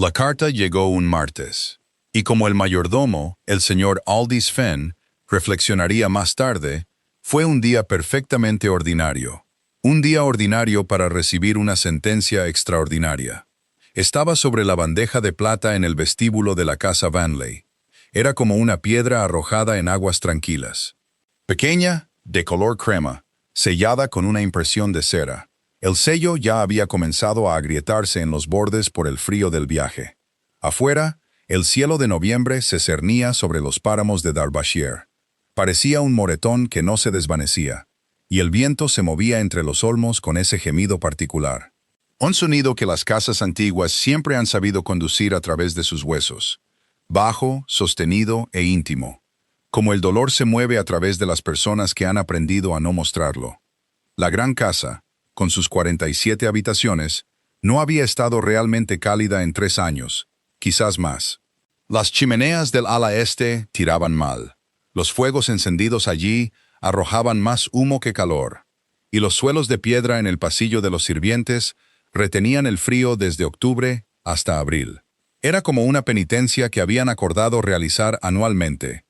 La carta llegó un martes, y como el mayordomo, el señor Aldis Fenn, reflexionaría más tarde, fue un día perfectamente ordinario. Un día ordinario para recibir una sentencia extraordinaria. Estaba sobre la bandeja de plata en el vestíbulo de la casa Vanley. Era como una piedra arrojada en aguas tranquilas. Pequeña, de color crema, sellada con una impresión de cera. El sello ya había comenzado a agrietarse en los bordes por el frío del viaje. Afuera, el cielo de noviembre se cernía sobre los páramos de Derbyshire. Parecía un moretón que no se desvanecía, y el viento se movía entre los olmos con ese gemido particular. Un sonido que las casas antiguas siempre han sabido conducir a través de sus huesos. Bajo, sostenido e íntimo. Como el dolor se mueve a través de las personas que han aprendido a no mostrarlo. La gran casa, con sus 47 habitaciones, no había estado realmente cálida en 3 años, quizás más. Las chimeneas del ala este tiraban mal. Los fuegos encendidos allí arrojaban más humo que calor, y los suelos de piedra en el pasillo de los sirvientes retenían el frío desde octubre hasta abril. Era como una penitencia que habían acordado realizar anualmente,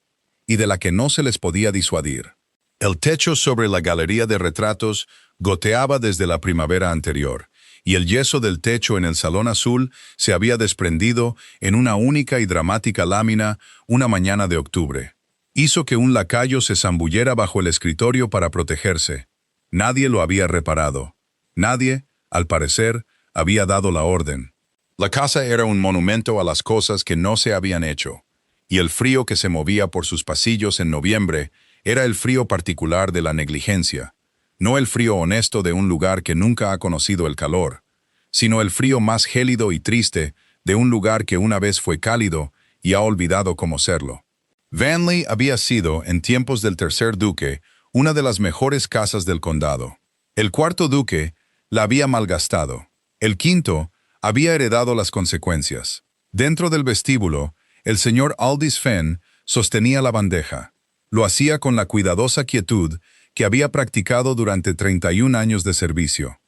y de la que no se les podía disuadir. El techo sobre la galería de retratos goteaba desde la primavera anterior, y el yeso del techo en el salón azul se había desprendido en una única y dramática lámina una mañana de octubre. Hizo que un lacayo se zambullera bajo el escritorio para protegerse. Nadie lo había reparado. Nadie, al parecer, había dado la orden. La casa era un monumento a las cosas que no se habían hecho, y el frío que se movía por sus pasillos en noviembre era el frío particular de la negligencia, no el frío honesto de un lugar que nunca ha conocido el calor, sino el frío más gélido y triste de un lugar que una vez fue cálido y ha olvidado cómo serlo. Vanley había sido, en tiempos del tercer duque, una de las mejores casas del condado. El cuarto duque la había malgastado. El quinto había heredado las consecuencias. Dentro del vestíbulo, el señor Aldis Fenn sostenía la bandeja. Lo hacía con la cuidadosa quietud que había practicado durante 31 años de servicio.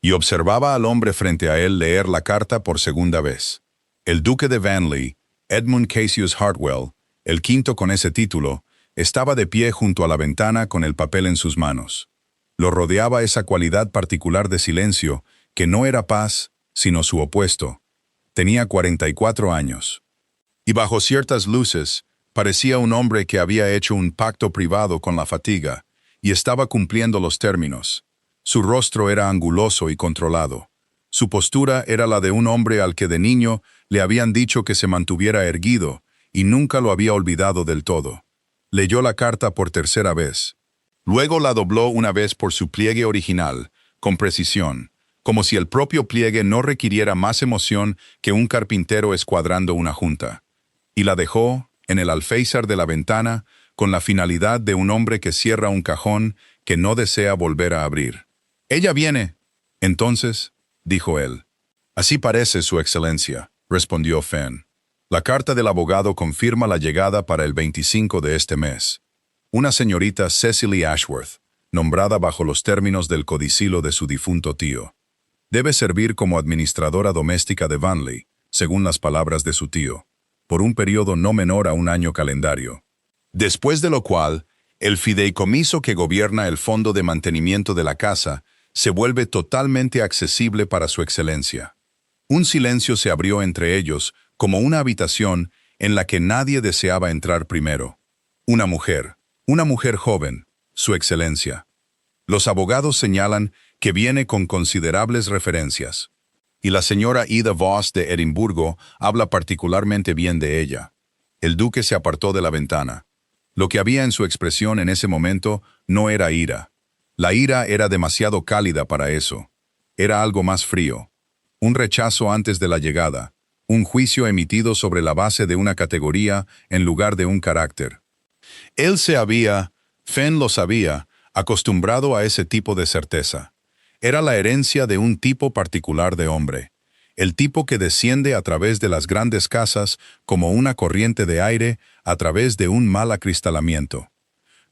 Y observaba al hombre frente a él leer la carta por segunda vez. El duque de Vanley, Edmund Cassius Hartwell, el quinto con ese título, estaba de pie junto a la ventana con el papel en sus manos. Lo rodeaba esa cualidad particular de silencio que no era paz, sino su opuesto. Tenía 44 años. Y bajo ciertas luces, parecía un hombre que había hecho un pacto privado con la fatiga, y estaba cumpliendo los términos. Su rostro era anguloso y controlado. Su postura era la de un hombre al que de niño le habían dicho que se mantuviera erguido, y nunca lo había olvidado del todo. Leyó la carta por tercera vez. Luego la dobló una vez por su pliegue original, con precisión, como si el propio pliegue no requiriera más emoción que un carpintero escuadrando una junta. Y la dejó, en el alféizar de la ventana, con la finalidad de un hombre que cierra un cajón que no desea volver a abrir. «Ella viene». «Entonces», dijo él. «Así parece, Su Excelencia», respondió Fenn. «La carta del abogado confirma la llegada para el 25 de este mes. Una señorita Cecily Ashworth, nombrada bajo los términos del codicilo de su difunto tío. Debe servir como administradora doméstica de Vanley, según las palabras de su tío, por un periodo no menor a un año calendario. Después de lo cual, el fideicomiso que gobierna el fondo de mantenimiento de la casa se vuelve totalmente accesible para Su Excelencia». Un silencio se abrió entre ellos, como una habitación en la que nadie deseaba entrar primero. Una mujer joven, Su Excelencia. Los abogados señalan que viene con considerables referencias. Y la señora Ida Voss de Edimburgo habla particularmente bien de ella. El duque se apartó de la ventana. Lo que había en su expresión en ese momento no era ira. La ira era demasiado cálida para eso. Era algo más frío. Un rechazo antes de la llegada. Un juicio emitido sobre la base de una categoría en lugar de un carácter. Él Fenn lo sabía, acostumbrado a ese tipo de certeza. Era la herencia de un tipo particular de hombre. El tipo que desciende a través de las grandes casas como una corriente de aire a través de un mal acristalamiento.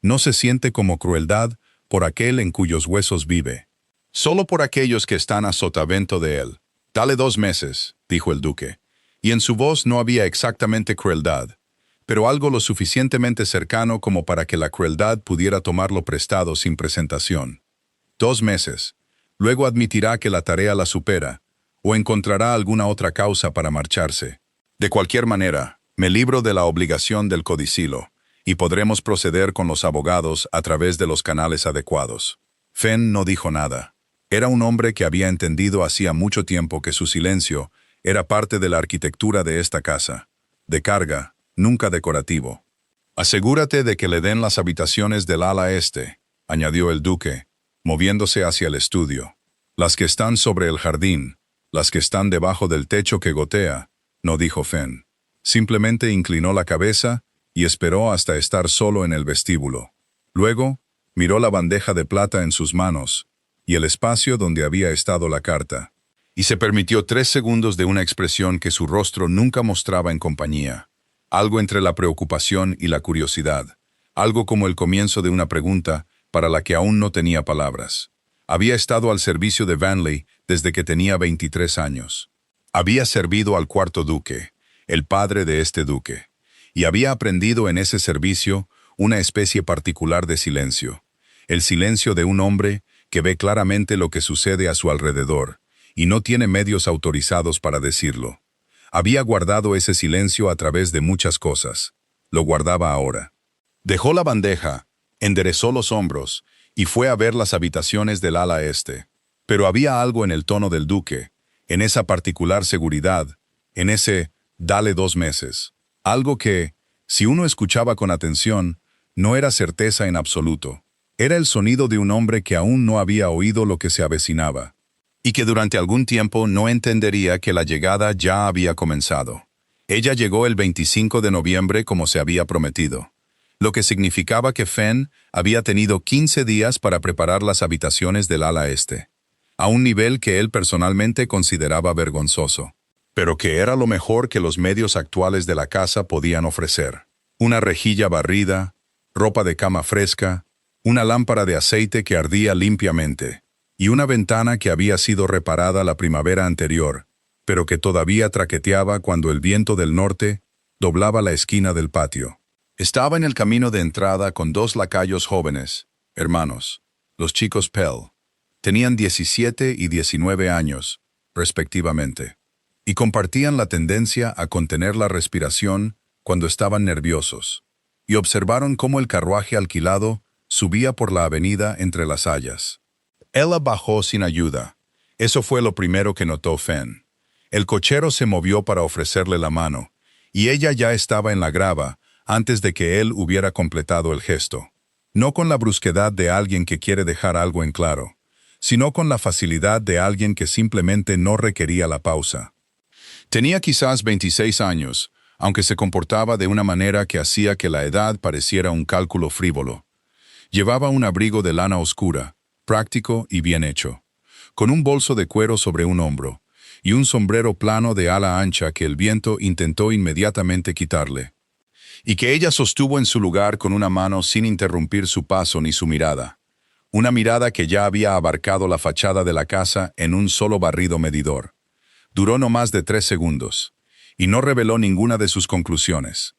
No se siente como crueldad por aquel en cuyos huesos vive. Solo por aquellos que están a sotavento de él. «Dale 2 meses», dijo el duque, y en su voz no había exactamente crueldad, pero algo lo suficientemente cercano como para que la crueldad pudiera tomarlo prestado sin presentación. 2 meses. Luego admitirá que la tarea la supera, o encontrará alguna otra causa para marcharse. De cualquier manera, me libro de la obligación del codicilo, y podremos proceder con los abogados a través de los canales adecuados. Fenn no dijo nada. Era un hombre que había entendido hacía mucho tiempo que su silencio era parte de la arquitectura de esta casa. De carga, nunca decorativo. Asegúrate de que le den las habitaciones del ala este, añadió el duque, moviéndose hacia el estudio. Las que están sobre el jardín, las que están debajo del techo que gotea, no dijo Fenn. Simplemente inclinó la cabeza y esperó hasta estar solo en el vestíbulo. Luego, miró la bandeja de plata en sus manos y el espacio donde había estado la carta, y se permitió 3 segundos de una expresión que su rostro nunca mostraba en compañía. Algo entre la preocupación y la curiosidad, algo como el comienzo de una pregunta para la que aún no tenía palabras. Había estado al servicio de Vanley desde que tenía 23 años. Había servido al cuarto duque, el padre de este duque, y había aprendido en ese servicio una especie particular de silencio, el silencio de un hombre que ve claramente lo que sucede a su alrededor, y no tiene medios autorizados para decirlo. Había guardado ese silencio a través de muchas cosas. Lo guardaba ahora. Dejó la bandeja, enderezó los hombros y fue a ver las habitaciones del ala este. Pero había algo en el tono del duque, en esa particular seguridad, en ese «dale 2 meses». Algo que, si uno escuchaba con atención, no era certeza en absoluto. Era el sonido de un hombre que aún no había oído lo que se avecinaba, y que durante algún tiempo no entendería que la llegada ya había comenzado. Ella llegó el 25 de noviembre como se había prometido, lo que significaba que Fenn había tenido 15 días para preparar las habitaciones del ala este, a un nivel que él personalmente consideraba vergonzoso, pero que era lo mejor que los medios actuales de la casa podían ofrecer. Una rejilla barrida, ropa de cama fresca, una lámpara de aceite que ardía limpiamente, y una ventana que había sido reparada la primavera anterior, pero que todavía traqueteaba cuando el viento del norte doblaba la esquina del patio. Estaba en el camino de entrada con 2 lacayos jóvenes, hermanos, los chicos Pell. Tenían 17 y 19 años, respectivamente, y compartían la tendencia a contener la respiración cuando estaban nerviosos, y observaron cómo el carruaje alquilado subía por la avenida entre las hayas. Ella bajó sin ayuda. Eso fue lo primero que notó Fenn. El cochero se movió para ofrecerle la mano, y ella ya estaba en la grava antes de que él hubiera completado el gesto. No con la brusquedad de alguien que quiere dejar algo en claro, sino con la facilidad de alguien que simplemente no requería la pausa. Tenía quizás 26 años, aunque se comportaba de una manera que hacía que la edad pareciera un cálculo frívolo. Llevaba un abrigo de lana oscura, práctico y bien hecho, con un bolso de cuero sobre un hombro, y un sombrero plano de ala ancha que el viento intentó inmediatamente quitarle, y que ella sostuvo en su lugar con una mano sin interrumpir su paso ni su mirada, una mirada que ya había abarcado la fachada de la casa en un solo barrido medidor. Duró no más de 3 segundos, y no reveló ninguna de sus conclusiones.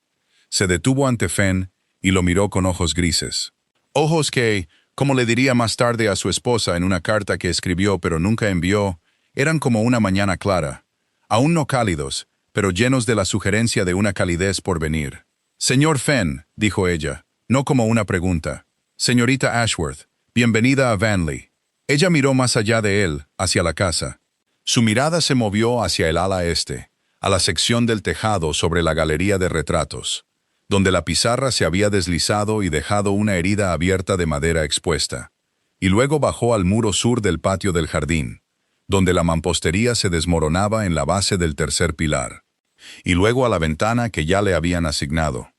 Se detuvo ante Fenn y lo miró con ojos grises. Ojos que, como le diría más tarde a su esposa en una carta que escribió pero nunca envió, eran como una mañana clara, aún no cálidos, pero llenos de la sugerencia de una calidez por venir. «Señor Fenn», dijo ella, no como una pregunta. «Señorita Ashworth, bienvenida a Vanley». Ella miró más allá de él, hacia la casa. Su mirada se movió hacia el ala este, a la sección del tejado sobre la galería de retratos, donde la pizarra se había deslizado y dejado una herida abierta de madera expuesta, y luego bajó al muro sur del patio del jardín, donde la mampostería se desmoronaba en la base del tercer pilar, y luego a la ventana que ya le habían asignado.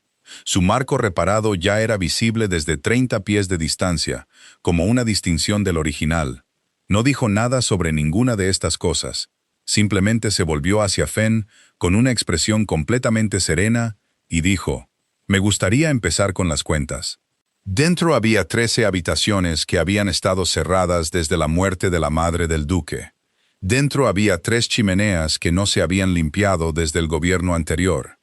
Su marco reparado ya era visible desde 30 pies de distancia, como una distinción del original. No dijo nada sobre ninguna de estas cosas, simplemente se volvió hacia Fenn con una expresión completamente serena y dijo: «Me gustaría empezar con las cuentas». Dentro había 13 habitaciones que habían estado cerradas desde la muerte de la madre del duque. Dentro había 3 chimeneas que no se habían limpiado desde el gobierno anterior.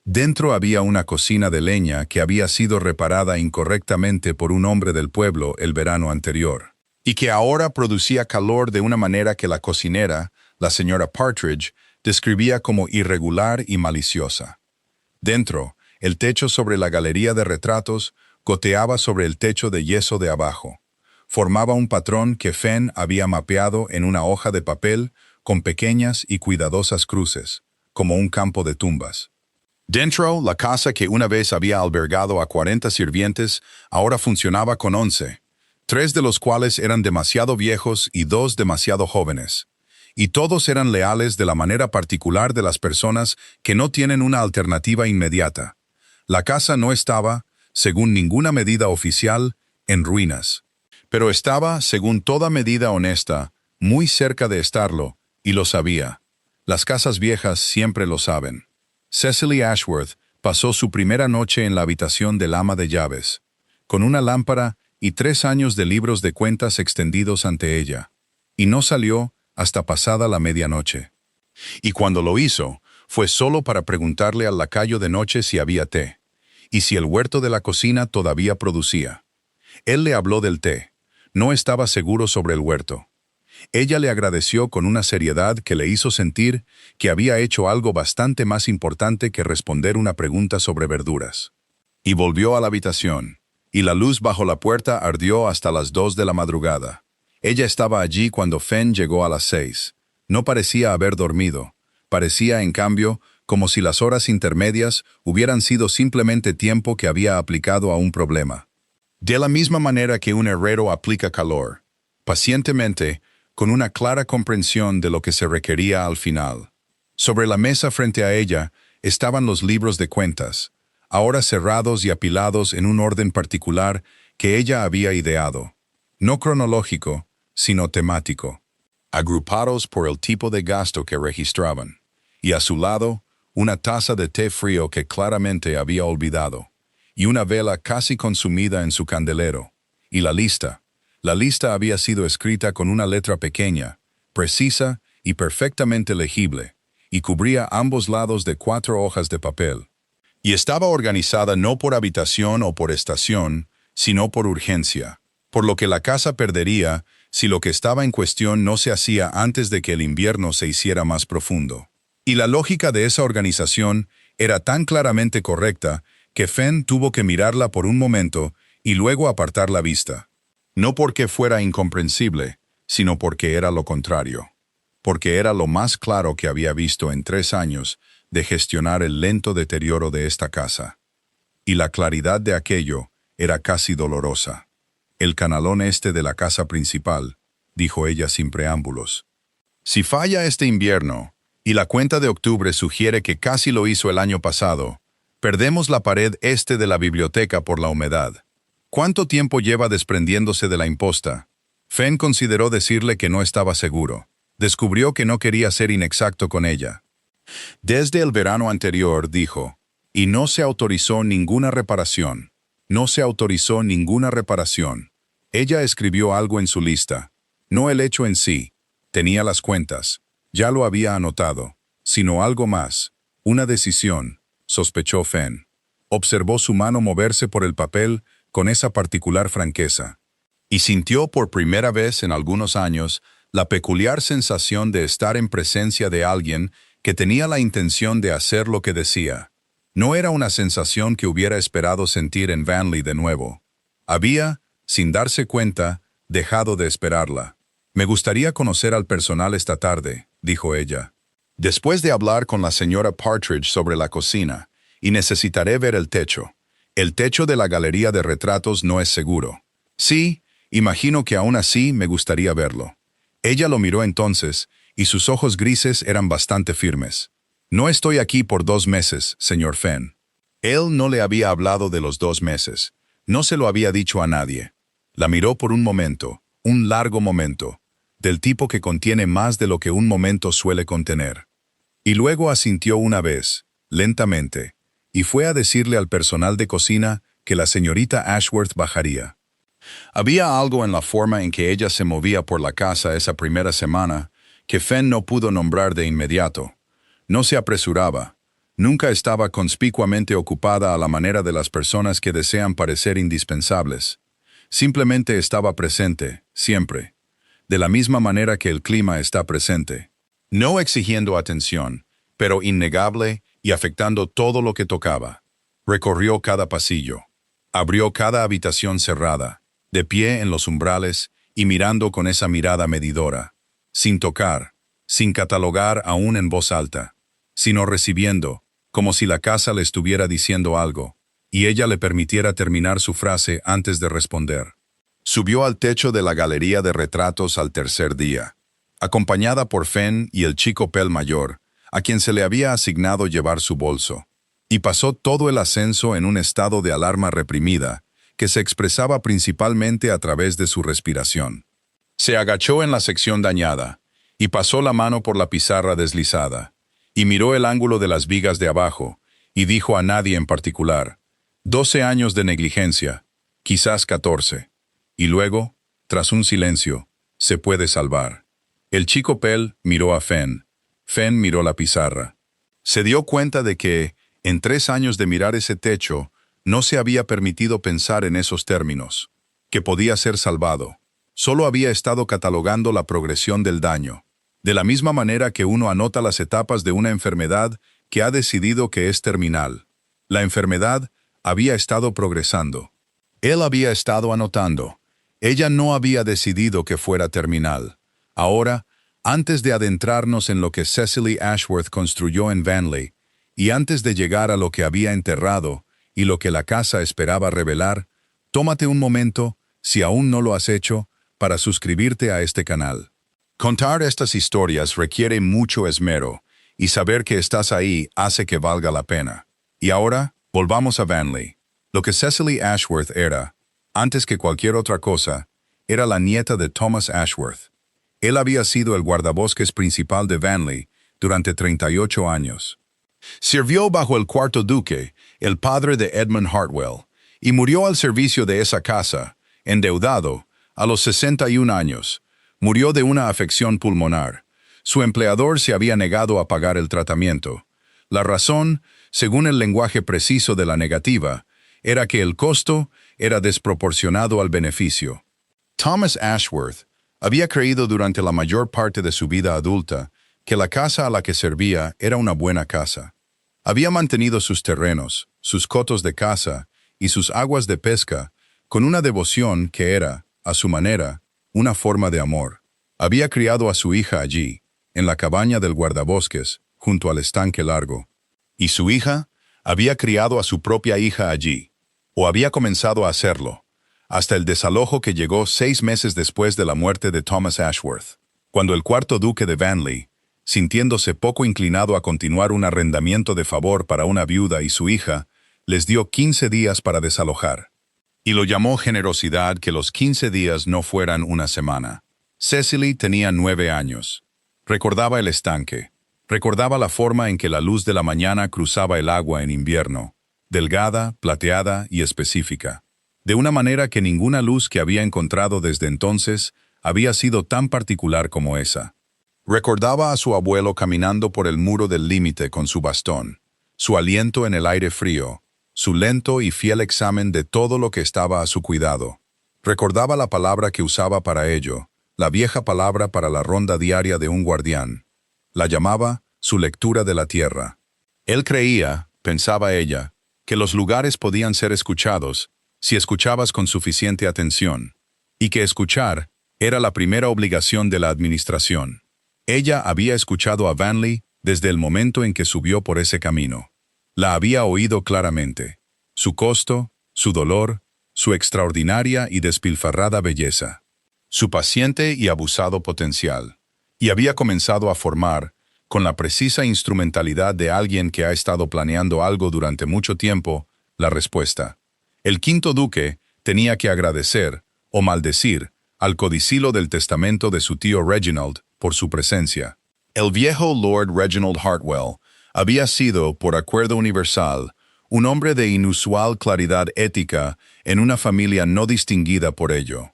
Dentro había una cocina de leña que había sido reparada incorrectamente por un hombre del pueblo el verano anterior, y que ahora producía calor de una manera que la cocinera, la señora Partridge, describía como irregular y maliciosa. Dentro, el techo sobre la galería de retratos goteaba sobre el techo de yeso de abajo. Formaba un patrón que Fenn había mapeado en una hoja de papel con pequeñas y cuidadosas cruces, como un campo de tumbas. Dentro, la casa que una vez había albergado a 40 sirvientes ahora funcionaba con 11, 3 de los cuales eran demasiado viejos y 2 demasiado jóvenes. Y todos eran leales de la manera particular de las personas que no tienen una alternativa inmediata. La casa no estaba, según ninguna medida oficial, en ruinas. Pero estaba, según toda medida honesta, muy cerca de estarlo, y lo sabía. Las casas viejas siempre lo saben. Cecily Ashworth pasó su primera noche en la habitación del ama de llaves, con una lámpara y 3 años de libros de cuentas extendidos ante ella, y no salió hasta pasada la medianoche. Y cuando lo hizo, fue solo para preguntarle al lacayo de noche si había té, y si el huerto de la cocina todavía producía. Él le habló del té. No estaba seguro sobre el huerto. Ella le agradeció con una seriedad que le hizo sentir que había hecho algo bastante más importante que responder una pregunta sobre verduras. Y volvió a la habitación, y la luz bajo la puerta ardió hasta las 2 de la madrugada. Ella estaba allí cuando Fenn llegó a las 6. No parecía haber dormido. Parecía, en cambio, como si las horas intermedias hubieran sido simplemente tiempo que había aplicado a un problema. De la misma manera que un herrero aplica calor, pacientemente, con una clara comprensión de lo que se requería al final. Sobre la mesa frente a ella estaban los libros de cuentas, ahora cerrados y apilados en un orden particular que ella había ideado, no cronológico, sino temático, agrupados por el tipo de gasto que registraban, y a su lado, una taza de té frío que claramente había olvidado, y una vela casi consumida en su candelero, y la lista. La lista había sido escrita con una letra pequeña, precisa y perfectamente legible, y cubría ambos lados de 4 hojas de papel. Y estaba organizada no por habitación o por estación, sino por urgencia, por lo que la casa perdería si lo que estaba en cuestión no se hacía antes de que el invierno se hiciera más profundo. Y la lógica de esa organización era tan claramente correcta que Fenn tuvo que mirarla por un momento y luego apartar la vista. No porque fuera incomprensible, sino porque era lo contrario. Porque era lo más claro que había visto en 3 años de gestionar el lento deterioro de esta casa. Y la claridad de aquello era casi dolorosa. El canalón este de la casa principal, dijo ella sin preámbulos. Si falla este invierno, y la cuenta de octubre sugiere que casi lo hizo el año pasado, perdemos la pared este de la biblioteca por la humedad. ¿Cuánto tiempo lleva desprendiéndose de la imposta? Fenn consideró decirle que no estaba seguro. Descubrió que no quería ser inexacto con ella. Desde el verano anterior, dijo, y no se autorizó ninguna reparación. No se autorizó ninguna reparación. Ella escribió algo en su lista. No el hecho en sí. Tenía las cuentas. Ya lo había anotado. Sino algo más. Una decisión, sospechó Fenn. Observó su mano moverse por el papel con esa particular franqueza, y sintió por primera vez en algunos años la peculiar sensación de estar en presencia de alguien que tenía la intención de hacer lo que decía. No era una sensación que hubiera esperado sentir en Vanley de nuevo. Había, sin darse cuenta, dejado de esperarla. Me gustaría conocer al personal esta tarde, dijo ella. Después de hablar con la señora Partridge sobre la cocina, y necesitaré ver el techo. El techo de la galería de retratos no es seguro. Sí, imagino que aún así me gustaría verlo. Ella lo miró entonces, y sus ojos grises eran bastante firmes. No estoy aquí por 2 meses, señor Fenn. Él no le había hablado de los 2 meses. No se lo había dicho a nadie. La miró por un momento, un largo momento, del tipo que contiene más de lo que un momento suele contener. Y luego asintió una vez, lentamente, y fue a decirle al personal de cocina que la señorita Ashworth bajaría. Había algo en la forma en que ella se movía por la casa esa primera semana que Fenn no pudo nombrar de inmediato. No se apresuraba. Nunca estaba conspicuamente ocupada a la manera de las personas que desean parecer indispensables. Simplemente estaba presente, siempre. De la misma manera que el clima está presente. No exigiendo atención, pero innegable y afectando todo lo que tocaba. Recorrió cada pasillo. Abrió cada habitación cerrada, de pie en los umbrales y mirando con esa mirada medidora. Sin tocar, sin catalogar aún en voz alta, sino recibiendo, como si la casa le estuviera diciendo algo, y ella le permitiera terminar su frase antes de responder. Subió al techo de la galería de retratos al tercer día, acompañada por Fenn y el chico Pell mayor, a quien se le había asignado llevar su bolso, y pasó todo el ascenso en un estado de alarma reprimida, que se expresaba principalmente a través de su respiración. Se agachó en la sección dañada, y pasó la mano por la pizarra deslizada, y miró el ángulo de las vigas de abajo, y dijo a nadie en particular, 12 años de negligencia, quizás 14. Y luego, tras un silencio, se puede salvar. El chico Pell miró a Fenn. Fenn miró la pizarra. Se dio cuenta de que, en 3 años de mirar ese techo, no se había permitido pensar en esos términos, que podía ser salvado. Solo había estado catalogando la progresión del daño. De la misma manera que uno anota las etapas de una enfermedad que ha decidido que es terminal. La enfermedad había estado progresando. Él había estado anotando. Ella no había decidido que fuera terminal. Ahora, antes de adentrarnos en lo que Cecily Ashworth construyó en Vanley, y antes de llegar a lo que había enterrado y lo que la casa esperaba revelar, tómate un momento, si aún no lo has hecho, para suscribirte a este canal. Contar estas historias requiere mucho esmero, y saber que estás ahí hace que valga la pena. Y ahora, volvamos a Vanley. Lo que Cecily Ashworth era, antes que cualquier otra cosa, era la nieta de Thomas Ashworth. Él había sido el guardabosques principal de Vanley durante 38 años. Sirvió bajo el cuarto duque, el padre de Edmund Hartwell, y murió al servicio de esa casa, endeudado, a los 61 años. Murió de una afección pulmonar. Su empleador se había negado a pagar el tratamiento. La razón, según el lenguaje preciso de la negativa, era que el costo era desproporcionado al beneficio. Thomas Ashworth había creído durante la mayor parte de su vida adulta que la casa a la que servía era una buena casa. Había mantenido sus terrenos, sus cotos de caza y sus aguas de pesca con una devoción que era, a su manera, una forma de amor. Había criado a su hija allí, en la cabaña del guardabosques, junto al estanque largo. Y su hija había criado a su propia hija allí, o había comenzado a hacerlo, hasta el desalojo que llegó 6 meses después de la muerte de Thomas Ashworth, cuando el cuarto duque de Vanley, sintiéndose poco inclinado a continuar un arrendamiento de favor para una viuda y su hija, les dio 15 días para desalojar. Y lo llamó generosidad que los 15 días no fueran una semana. Cecily tenía 9 años. Recordaba el estanque. Recordaba la forma en que la luz de la mañana cruzaba el agua en invierno, delgada, plateada y específica, de una manera que ninguna luz que había encontrado desde entonces había sido tan particular como esa. Recordaba a su abuelo caminando por el muro del límite con su bastón, su aliento en el aire frío, su lento y fiel examen de todo lo que estaba a su cuidado. Recordaba la palabra que usaba para ello, la vieja palabra para la ronda diaria de un guardián. La llamaba su lectura de la tierra. Él creía, pensaba ella, que los lugares podían ser escuchados si escuchabas con suficiente atención, y que escuchar era la primera obligación de la administración. Ella había escuchado a Vanley desde el momento en que subió por ese camino. La había oído claramente. Su costo, su dolor, su extraordinaria y despilfarrada belleza. Su paciente y abusado potencial. Y había comenzado a formar, con la precisa instrumentalidad de alguien que ha estado planeando algo durante mucho tiempo, la respuesta. El quinto duque tenía que agradecer, o maldecir, al codicilo del testamento de su tío Reginald por su presencia. El viejo Lord Reginald Hartwell había sido, por acuerdo universal, un hombre de inusual claridad ética en una familia no distinguida por ello.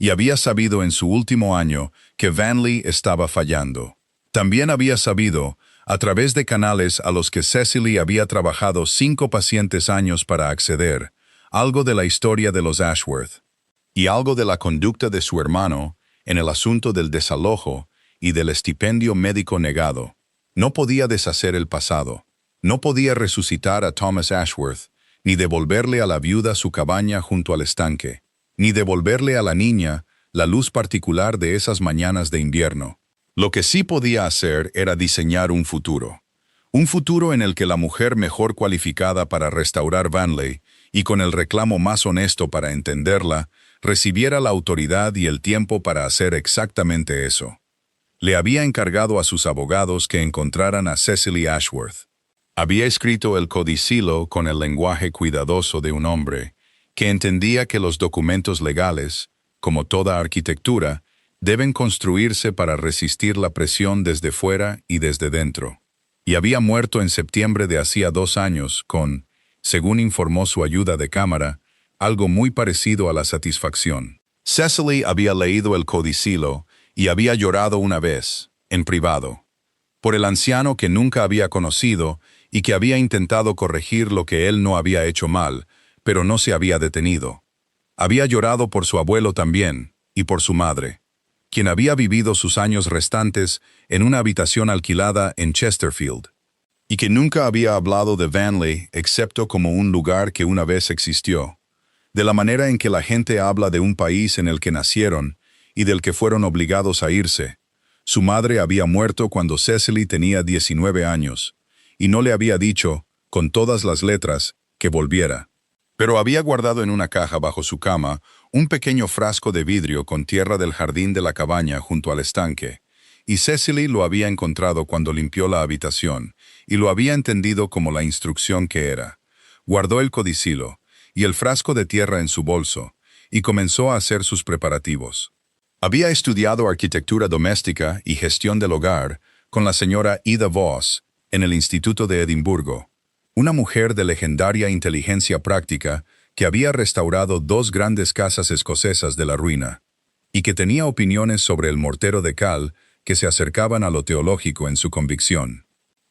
y había sabido en su último año que Vanley estaba fallando. También había sabido, a través de canales a los que Cecily había trabajado 5 pacientes años para acceder, algo de la historia de los Ashworth, y algo de la conducta de su hermano en el asunto del desalojo y del estipendio médico negado. No podía deshacer el pasado. No podía resucitar a Thomas Ashworth, ni devolverle a la viuda su cabaña junto al estanque, ni devolverle a la niña la luz particular de esas mañanas de invierno. Lo que sí podía hacer era diseñar un futuro en el que la mujer mejor cualificada para restaurar Vanley, y con el reclamo más honesto para entenderla, recibiera la autoridad y el tiempo para hacer exactamente eso. Le había encargado a sus abogados que encontraran a Cecily Ashworth. Había escrito el codicilo con el lenguaje cuidadoso de un hombre que entendía que los documentos legales, como toda arquitectura, deben construirse para resistir la presión desde fuera y desde dentro. Y había muerto en septiembre de hacía 2 años con, según informó su ayuda de cámara, algo muy parecido a la satisfacción. Cecily había leído el codicilo y había llorado una vez, en privado, por el anciano que nunca había conocido y que había intentado corregir lo que él no había hecho mal, pero no se había detenido. Había llorado por su abuelo también, y por su madre, quien había vivido sus años restantes en una habitación alquilada en Chesterfield, y que nunca había hablado de Vanley excepto como un lugar que una vez existió, de la manera en que la gente habla de un país en el que nacieron y del que fueron obligados a irse. Su madre había muerto cuando Cecily tenía 19 años, y no le había dicho, con todas las letras, que volviera. Pero había guardado en una caja bajo su cama un pequeño frasco de vidrio con tierra del jardín de la cabaña junto al estanque, y Cecily lo había encontrado cuando limpió la habitación, y lo había entendido como la instrucción que era. Guardó el codicilo y el frasco de tierra en su bolso, y comenzó a hacer sus preparativos. Había estudiado arquitectura doméstica y gestión del hogar con la señora Ida Voss en el Instituto de Edimburgo, una mujer de legendaria inteligencia práctica que había restaurado 2 grandes casas escocesas de la ruina, y que tenía opiniones sobre el mortero de cal que se acercaban a lo teológico en su convicción.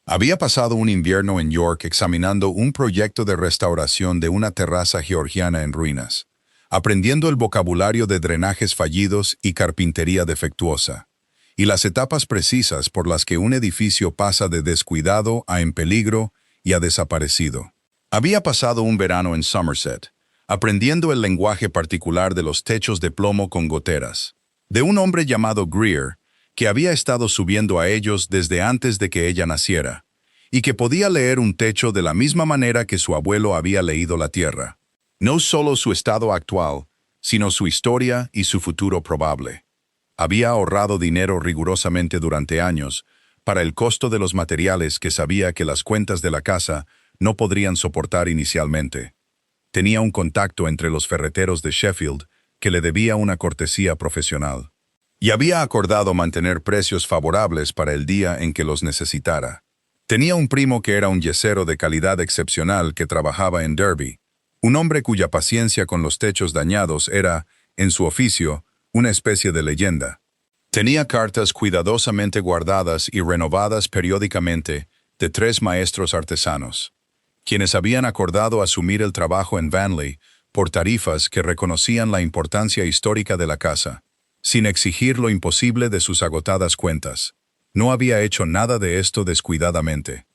Había pasado un invierno en York examinando un proyecto de restauración de una terraza georgiana en ruinas, aprendiendo el vocabulario de drenajes fallidos y carpintería defectuosa, y las etapas precisas por las que un edificio pasa de descuidado a en peligro y a desaparecido. Había pasado un verano en Somerset, aprendiendo el lenguaje particular de los techos de plomo con goteras, de un hombre llamado Greer, que había estado subiendo a ellos desde antes de que ella naciera, y que podía leer un techo de la misma manera que su abuelo había leído la tierra. No solo su estado actual, sino su historia y su futuro probable. Había ahorrado dinero rigurosamente durante años para el costo de los materiales que sabía que las cuentas de la casa no podrían soportar inicialmente. Tenía un contacto entre los ferreteros de Sheffield que le debía una cortesía profesional, y había acordado mantener precios favorables para el día en que los necesitara. Tenía un primo que era un yesero de calidad excepcional que trabajaba en Derby, un hombre cuya paciencia con los techos dañados era, en su oficio, una especie de leyenda. Tenía cartas cuidadosamente guardadas y renovadas periódicamente de 3 maestros artesanos, quienes habían acordado asumir el trabajo en Vanley por tarifas que reconocían la importancia histórica de la casa, sin exigir lo imposible de sus agotadas cuentas. No había hecho nada de esto descuidadamente.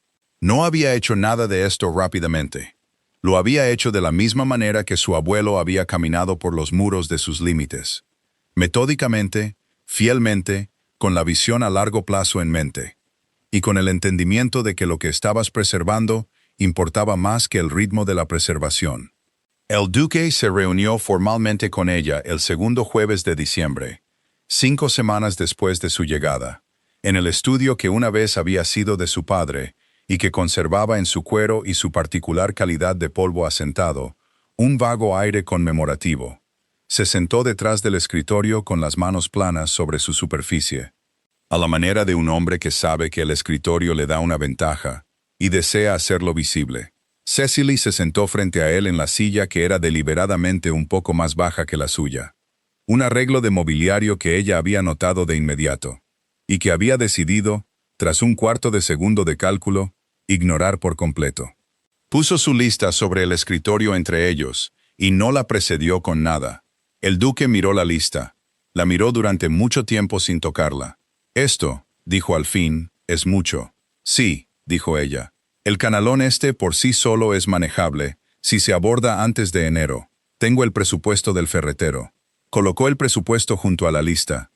No había hecho nada de esto rápidamente. Lo había hecho de la misma manera que su abuelo había caminado por los muros de sus límites. Metódicamente, fielmente, con la visión a largo plazo en mente, y con el entendimiento de que lo que estabas preservando importaba más que el ritmo de la preservación. El duque se reunió formalmente con ella el segundo jueves de diciembre, 5 semanas después de su llegada, en el estudio que una vez había sido de su padre y que conservaba en su cuero y su particular calidad de polvo asentado un vago aire conmemorativo. Se sentó detrás del escritorio con las manos planas sobre su superficie, a la manera de un hombre que sabe que el escritorio le da una ventaja y desea hacerlo visible. Cecily se sentó frente a él en la silla que era deliberadamente un poco más baja que la suya. un arreglo de mobiliario que ella había notado de inmediato, y que había decidido, tras un cuarto de segundo de cálculo, ignorar por completo. Puso su lista sobre el escritorio entre ellos, y no la precedió con nada. El duque miró la lista. La miró durante mucho tiempo sin tocarla. Esto, dijo al fin, es mucho. Sí, dijo ella. El canalón este por sí solo es manejable, si se aborda antes de enero. Tengo el presupuesto del ferretero. Colocó el presupuesto junto a la lista.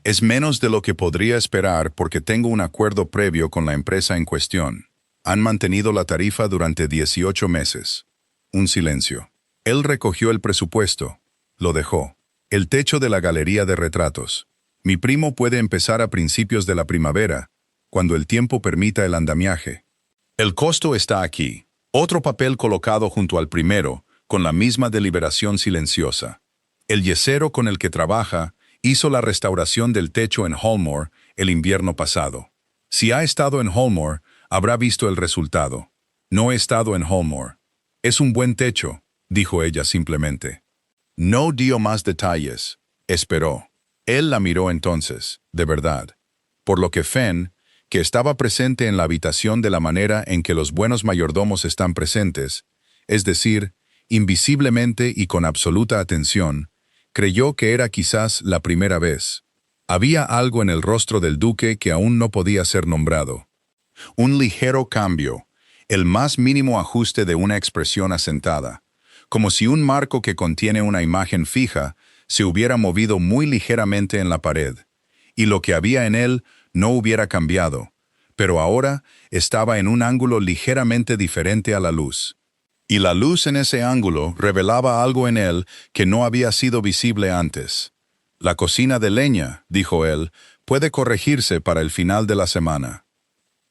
Es menos de lo que podría esperar porque tengo un acuerdo previo con la empresa en cuestión. Han mantenido la tarifa durante 18 meses. Un silencio. Él recogió el presupuesto. Lo dejó. El techo de la galería de retratos. Mi primo puede empezar a principios de la primavera, cuando el tiempo permita el andamiaje. El costo está aquí. Otro papel colocado junto al primero, con la misma deliberación silenciosa. El yesero con el que trabaja hizo la restauración del techo en Holmore el invierno pasado. Si ha estado en Holmore, habrá visto el resultado. No he estado en Holmore. Es un buen techo, dijo ella simplemente. No dio más detalles. Esperó. Él la miró entonces, de verdad. Por lo que Fenn, que estaba presente en la habitación de la manera en que los buenos mayordomos están presentes, es decir, invisiblemente y con absoluta atención, creyó que era quizás la primera vez. Había algo en el rostro del duque que aún no podía ser nombrado. Un ligero cambio, el más mínimo ajuste de una expresión asentada, como si un marco que contiene una imagen fija se hubiera movido muy ligeramente en la pared, y lo que había en él no hubiera cambiado, pero ahora estaba en un ángulo ligeramente diferente a la luz. Y la luz en ese ángulo revelaba algo en él que no había sido visible antes. La cocina de leña, dijo él, puede corregirse para el final de la semana.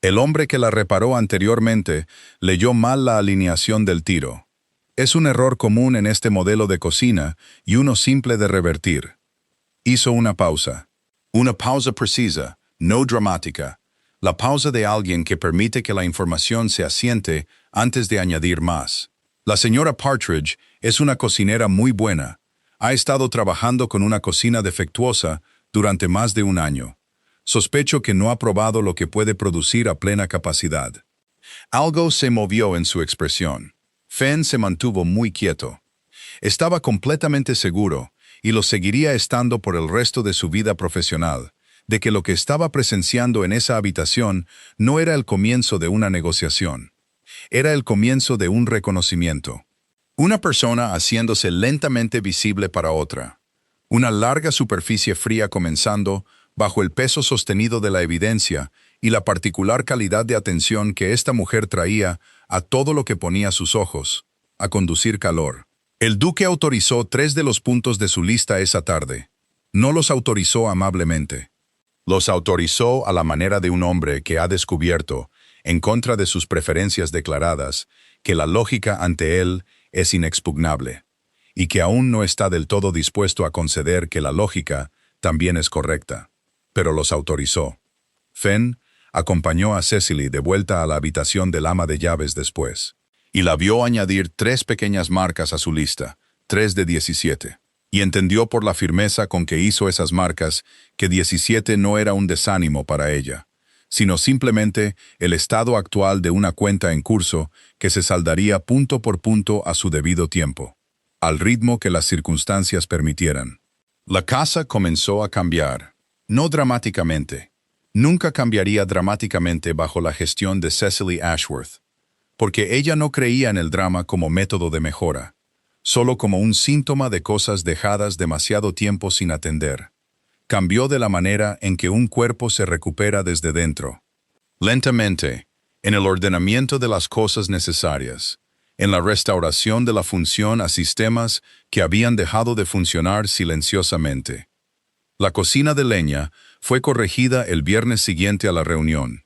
El hombre que la reparó anteriormente leyó mal la alineación del tiro. Es un error común en este modelo de cocina y uno simple de revertir. Hizo una pausa. Una pausa precisa, no dramática. La pausa de alguien que permite que la información se asiente antes de añadir más. La señora Partridge es una cocinera muy buena. Ha estado trabajando con una cocina defectuosa durante más de un año. Sospecho que no ha probado lo que puede producir a plena capacidad. Algo se movió en su expresión. Fenn se mantuvo muy quieto. Estaba completamente seguro, y lo seguiría estando por el resto de su vida profesional, de que lo que estaba presenciando en esa habitación no era el comienzo de una negociación. Era el comienzo de un reconocimiento. Una persona haciéndose lentamente visible para otra. Una larga superficie fría comenzando, bajo el peso sostenido de la evidencia y la particular calidad de atención que esta mujer traía a todo lo que ponía sus ojos, a conducir calor. El duque autorizó 3 de los puntos de su lista esa tarde. No los autorizó amablemente. Los autorizó a la manera de un hombre que ha descubierto, en contra de sus preferencias declaradas, que la lógica ante él es inexpugnable, y que aún no está del todo dispuesto a conceder que la lógica también es correcta. Pero los autorizó. Fenn acompañó a Cecily de vuelta a la habitación del ama de llaves después, y la vio añadir 3 pequeñas marcas a su lista, 3 de 17. Y entendió por la firmeza con que hizo esas marcas que 17 no era un desánimo para ella, sino simplemente el estado actual de una cuenta en curso que se saldaría punto por punto a su debido tiempo, al ritmo que las circunstancias permitieran. La casa comenzó a cambiar, no dramáticamente. Nunca cambiaría dramáticamente bajo la gestión de Cecily Ashworth, porque ella no creía en el drama como método de mejora, solo como un síntoma de cosas dejadas demasiado tiempo sin atender. Cambió de la manera en que un cuerpo se recupera desde dentro. Lentamente, en el ordenamiento de las cosas necesarias, en la restauración de la función a sistemas que habían dejado de funcionar silenciosamente. La cocina de leña fue corregida el viernes siguiente a la reunión.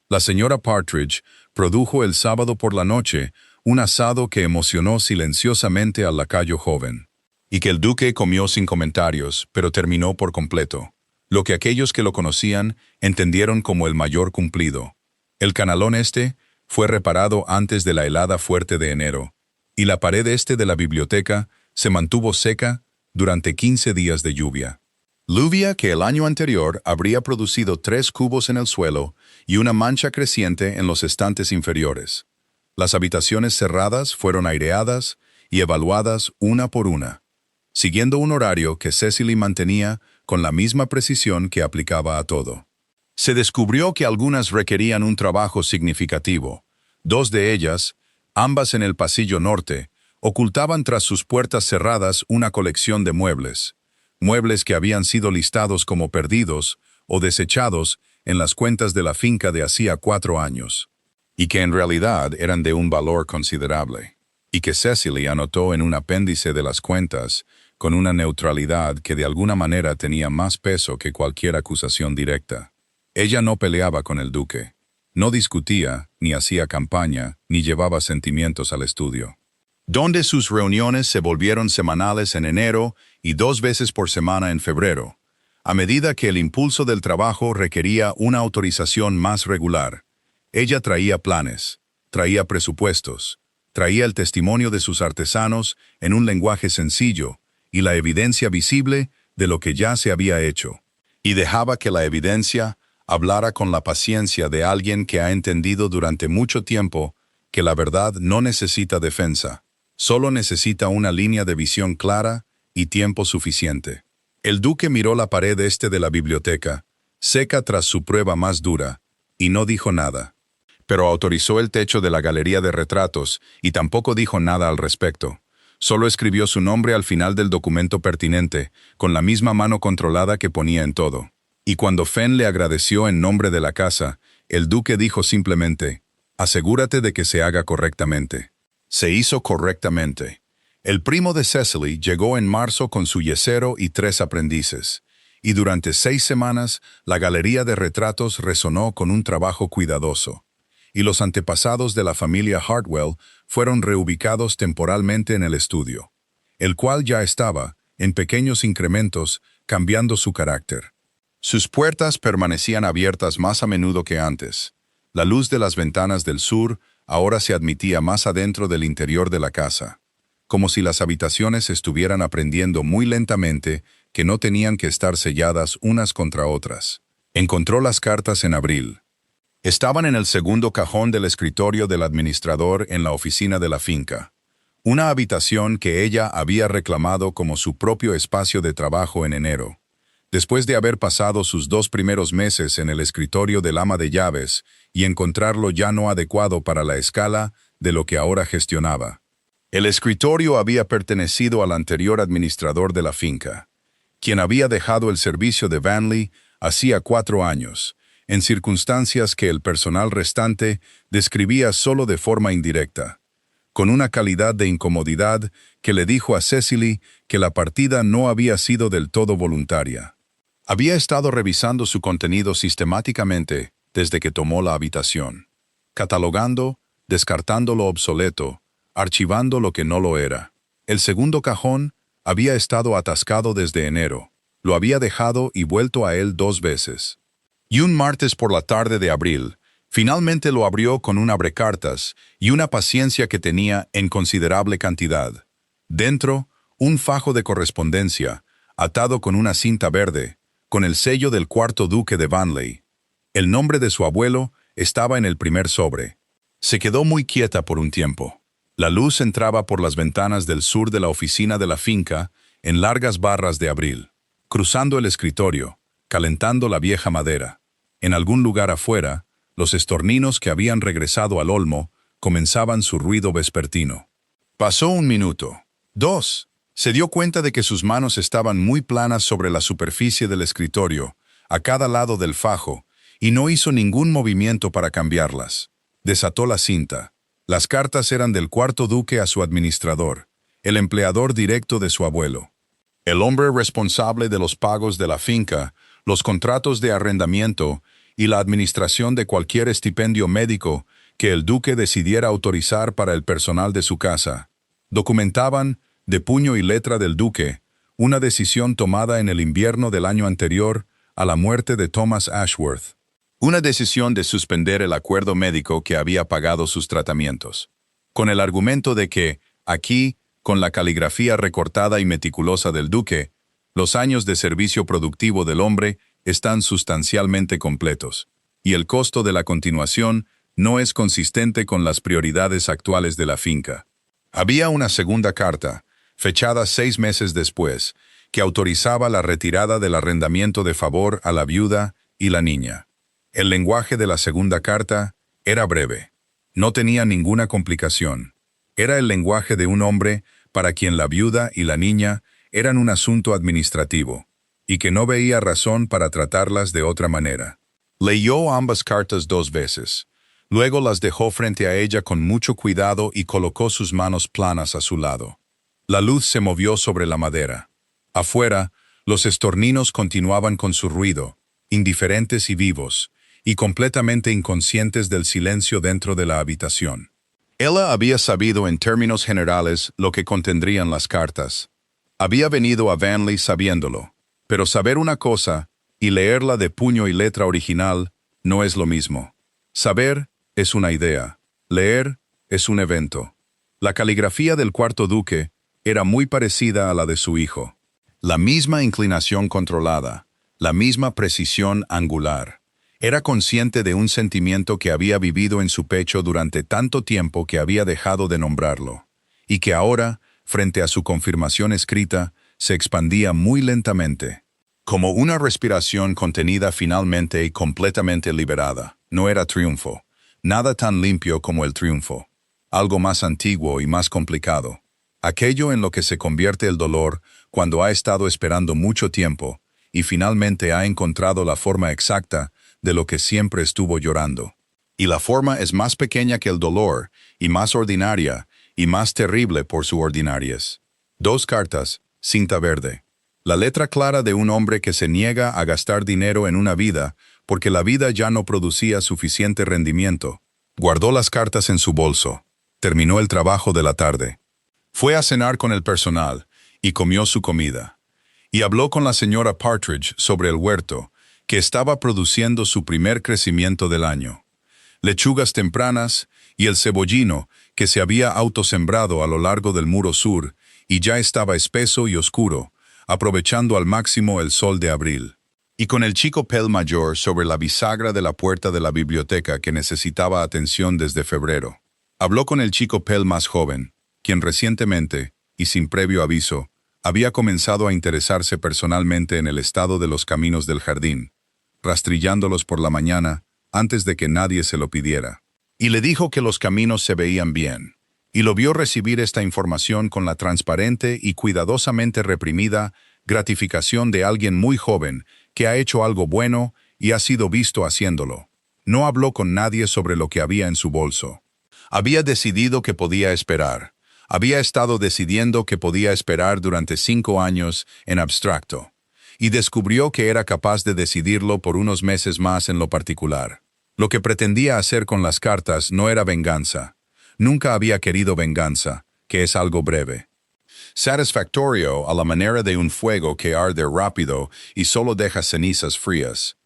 La señora Partridge produjo el sábado por la noche un asado que emocionó silenciosamente al lacayo joven, y que el duque comió sin comentarios, pero terminó por completo, lo que aquellos que lo conocían entendieron como el mayor cumplido. El canalón este fue reparado antes de la helada fuerte de enero, y la pared este de la biblioteca se mantuvo seca durante 15 días de lluvia. Lluvia que el año anterior habría producido 3 cubos en el suelo y una mancha creciente en los estantes inferiores. Las habitaciones cerradas fueron aireadas y evaluadas una por una, siguiendo un horario que Cecily mantenía con la misma precisión que aplicaba a todo. Se descubrió que algunas requerían un trabajo significativo. 2 de ellas, ambas en el pasillo norte, ocultaban tras sus puertas cerradas una colección de muebles que habían sido listados como perdidos o desechados en las cuentas de la finca de hacía 4 años, y que en realidad eran de un valor considerable, y que Cecily anotó en un apéndice de las cuentas con una neutralidad que de alguna manera tenía más peso que cualquier acusación directa. Ella no peleaba con el duque, no discutía, ni hacía campaña, ni llevaba sentimientos al estudio. Donde sus reuniones se volvieron semanales en enero y 2 veces por semana en febrero, a medida que el impulso del trabajo requería una autorización más regular. Ella traía planes, traía presupuestos, traía el testimonio de sus artesanos en un lenguaje sencillo y la evidencia visible de lo que ya se había hecho, y dejaba que la evidencia hablara con la paciencia de alguien que ha entendido durante mucho tiempo que la verdad no necesita defensa. Solo necesita una línea de visión clara y tiempo suficiente. El duque miró la pared este de la biblioteca, seca tras su prueba más dura, y no dijo nada. Pero autorizó el techo de la galería de retratos y tampoco dijo nada al respecto. Solo escribió su nombre al final del documento pertinente, con la misma mano controlada que ponía en todo. Y cuando Fenn le agradeció en nombre de la casa, el duque dijo simplemente: «Asegúrate de que se haga correctamente». Se hizo correctamente. El primo de Cecily llegó en marzo con su yesero y 3 aprendices, y durante 6 semanas la galería de retratos resonó con un trabajo cuidadoso, y los antepasados de la familia Hartwell fueron reubicados temporalmente en el estudio, el cual ya estaba, en pequeños incrementos, cambiando su carácter. Sus puertas permanecían abiertas más a menudo que antes. La luz de las ventanas del sur ahora se admitía más adentro del interior de la casa, como si las habitaciones estuvieran aprendiendo muy lentamente que no tenían que estar selladas unas contra otras. Encontró las cartas en abril. Estaban en el segundo cajón del escritorio del administrador en la oficina de la finca, una habitación que ella había reclamado como su propio espacio de trabajo en enero, después de haber pasado sus 2 primeros meses en el escritorio del ama de llaves y encontrarlo ya no adecuado para la escala de lo que ahora gestionaba. El escritorio había pertenecido al anterior administrador de la finca, quien había dejado el servicio de Vanley hacía 4 años, en circunstancias que el personal restante describía solo de forma indirecta, con una calidad de incomodidad que le dijo a Cecily que la partida no había sido del todo voluntaria. Había estado revisando su contenido sistemáticamente desde que tomó la habitación, catalogando, descartando lo obsoleto, archivando lo que no lo era. El segundo cajón había estado atascado desde enero. Lo había dejado y vuelto a él 2 veces. Y un martes por la tarde de abril, finalmente lo abrió con un abrecartas y una paciencia que tenía en considerable cantidad. Dentro, un fajo de correspondencia, atado con una cinta verde, con el sello del 4º duque de Vanley. El nombre de su abuelo estaba en el primer sobre. Se quedó muy quieta por un tiempo. La luz entraba por las ventanas del sur de la oficina de la finca en largas barras de abril, cruzando el escritorio, calentando la vieja madera. En algún lugar afuera, los estorninos que habían regresado al olmo comenzaban su ruido vespertino. Pasó 1 minuto, 2. Se dio cuenta de que sus manos estaban muy planas sobre la superficie del escritorio, a cada lado del fajo, y no hizo ningún movimiento para cambiarlas. Desató la cinta. Las cartas eran del 4º duque a su administrador, el empleador directo de su abuelo. El hombre responsable de los pagos de la finca, los contratos de arrendamiento y la administración de cualquier estipendio médico que el duque decidiera autorizar para el personal de su casa. Documentaban, de puño y letra del duque, una decisión tomada en el invierno del año anterior a la muerte de Thomas Ashworth. Una decisión de suspender el acuerdo médico que había pagado sus tratamientos, con el argumento de que, aquí, Con la caligrafía recortada y meticulosa del duque, los años de servicio productivo del hombre están sustancialmente completos, y el costo de la continuación no es consistente con las prioridades actuales de la finca. Había una segunda carta, fechada 6 meses después, que autorizaba la retirada del arrendamiento de favor a la viuda y la niña. El lenguaje de la segunda carta era breve. No tenía ninguna complicación. Era el lenguaje de un hombre para quien la viuda y la niña eran un asunto administrativo, y que no veía razón para tratarlas de otra manera. Leyó ambas cartas 2 veces. Luego las dejó frente a ella con mucho cuidado y colocó sus manos planas a su lado. La luz se movió sobre la madera. Afuera, los estorninos continuaban con su ruido, indiferentes y vivos, y completamente inconscientes del silencio dentro de la habitación. Ella había sabido en términos generales lo que contendrían las cartas. Había venido a Vanley sabiéndolo, pero saber una cosa y leerla de puño y letra original no es lo mismo. Saber es una idea, leer es un evento. La caligrafía del cuarto duque era muy parecida a la de su hijo. La misma inclinación controlada, la misma precisión angular. Era consciente de un sentimiento que había vivido en su pecho durante tanto tiempo que había dejado de nombrarlo, y que ahora, frente a su confirmación escrita, se expandía muy lentamente. Como una respiración contenida finalmente y completamente liberada. No era triunfo. Nada tan limpio como el triunfo. Algo más antiguo y más complicado. Aquello en lo que se convierte el dolor cuando ha estado esperando mucho tiempo y finalmente ha encontrado la forma exacta de lo que siempre estuvo llorando. Y la forma es más pequeña que el dolor, y más ordinaria, y más terrible por su ordinariez. 2 cartas, cinta verde. La letra clara de un hombre que se niega a gastar dinero en una vida porque la vida ya no producía suficiente rendimiento. Guardó las cartas en su bolso. Terminó el trabajo de la tarde. Fue a cenar con el personal y comió su comida. Y habló con la señora Partridge sobre el huerto, que estaba produciendo su primer crecimiento del año. Lechugas tempranas y el cebollino que se había autosembrado a lo largo del muro sur y ya estaba espeso y oscuro, aprovechando al máximo el sol de abril. Y con el chico Pell mayor sobre la bisagra de la puerta de la biblioteca que necesitaba atención desde febrero. Habló con el chico Pell más joven, quien recientemente, y sin previo aviso, había comenzado a interesarse personalmente en el estado de los caminos del jardín, rastrillándolos por la mañana antes de que nadie se lo pidiera. Y le dijo que los caminos se veían bien, y lo vio recibir esta información con la transparente y cuidadosamente reprimida gratificación de alguien muy joven que ha hecho algo bueno y ha sido visto haciéndolo. No habló con nadie sobre lo que había en su bolso. Había decidido que podía esperar. Había estado decidiendo que podía esperar durante 5 años en abstracto, y descubrió que era capaz de decidirlo por unos meses más en lo particular. Lo que pretendía hacer con las cartas no era venganza. Nunca había querido venganza, que es algo breve. Satisfactorio a la manera de un fuego que arde rápido y solo deja cenizas frías,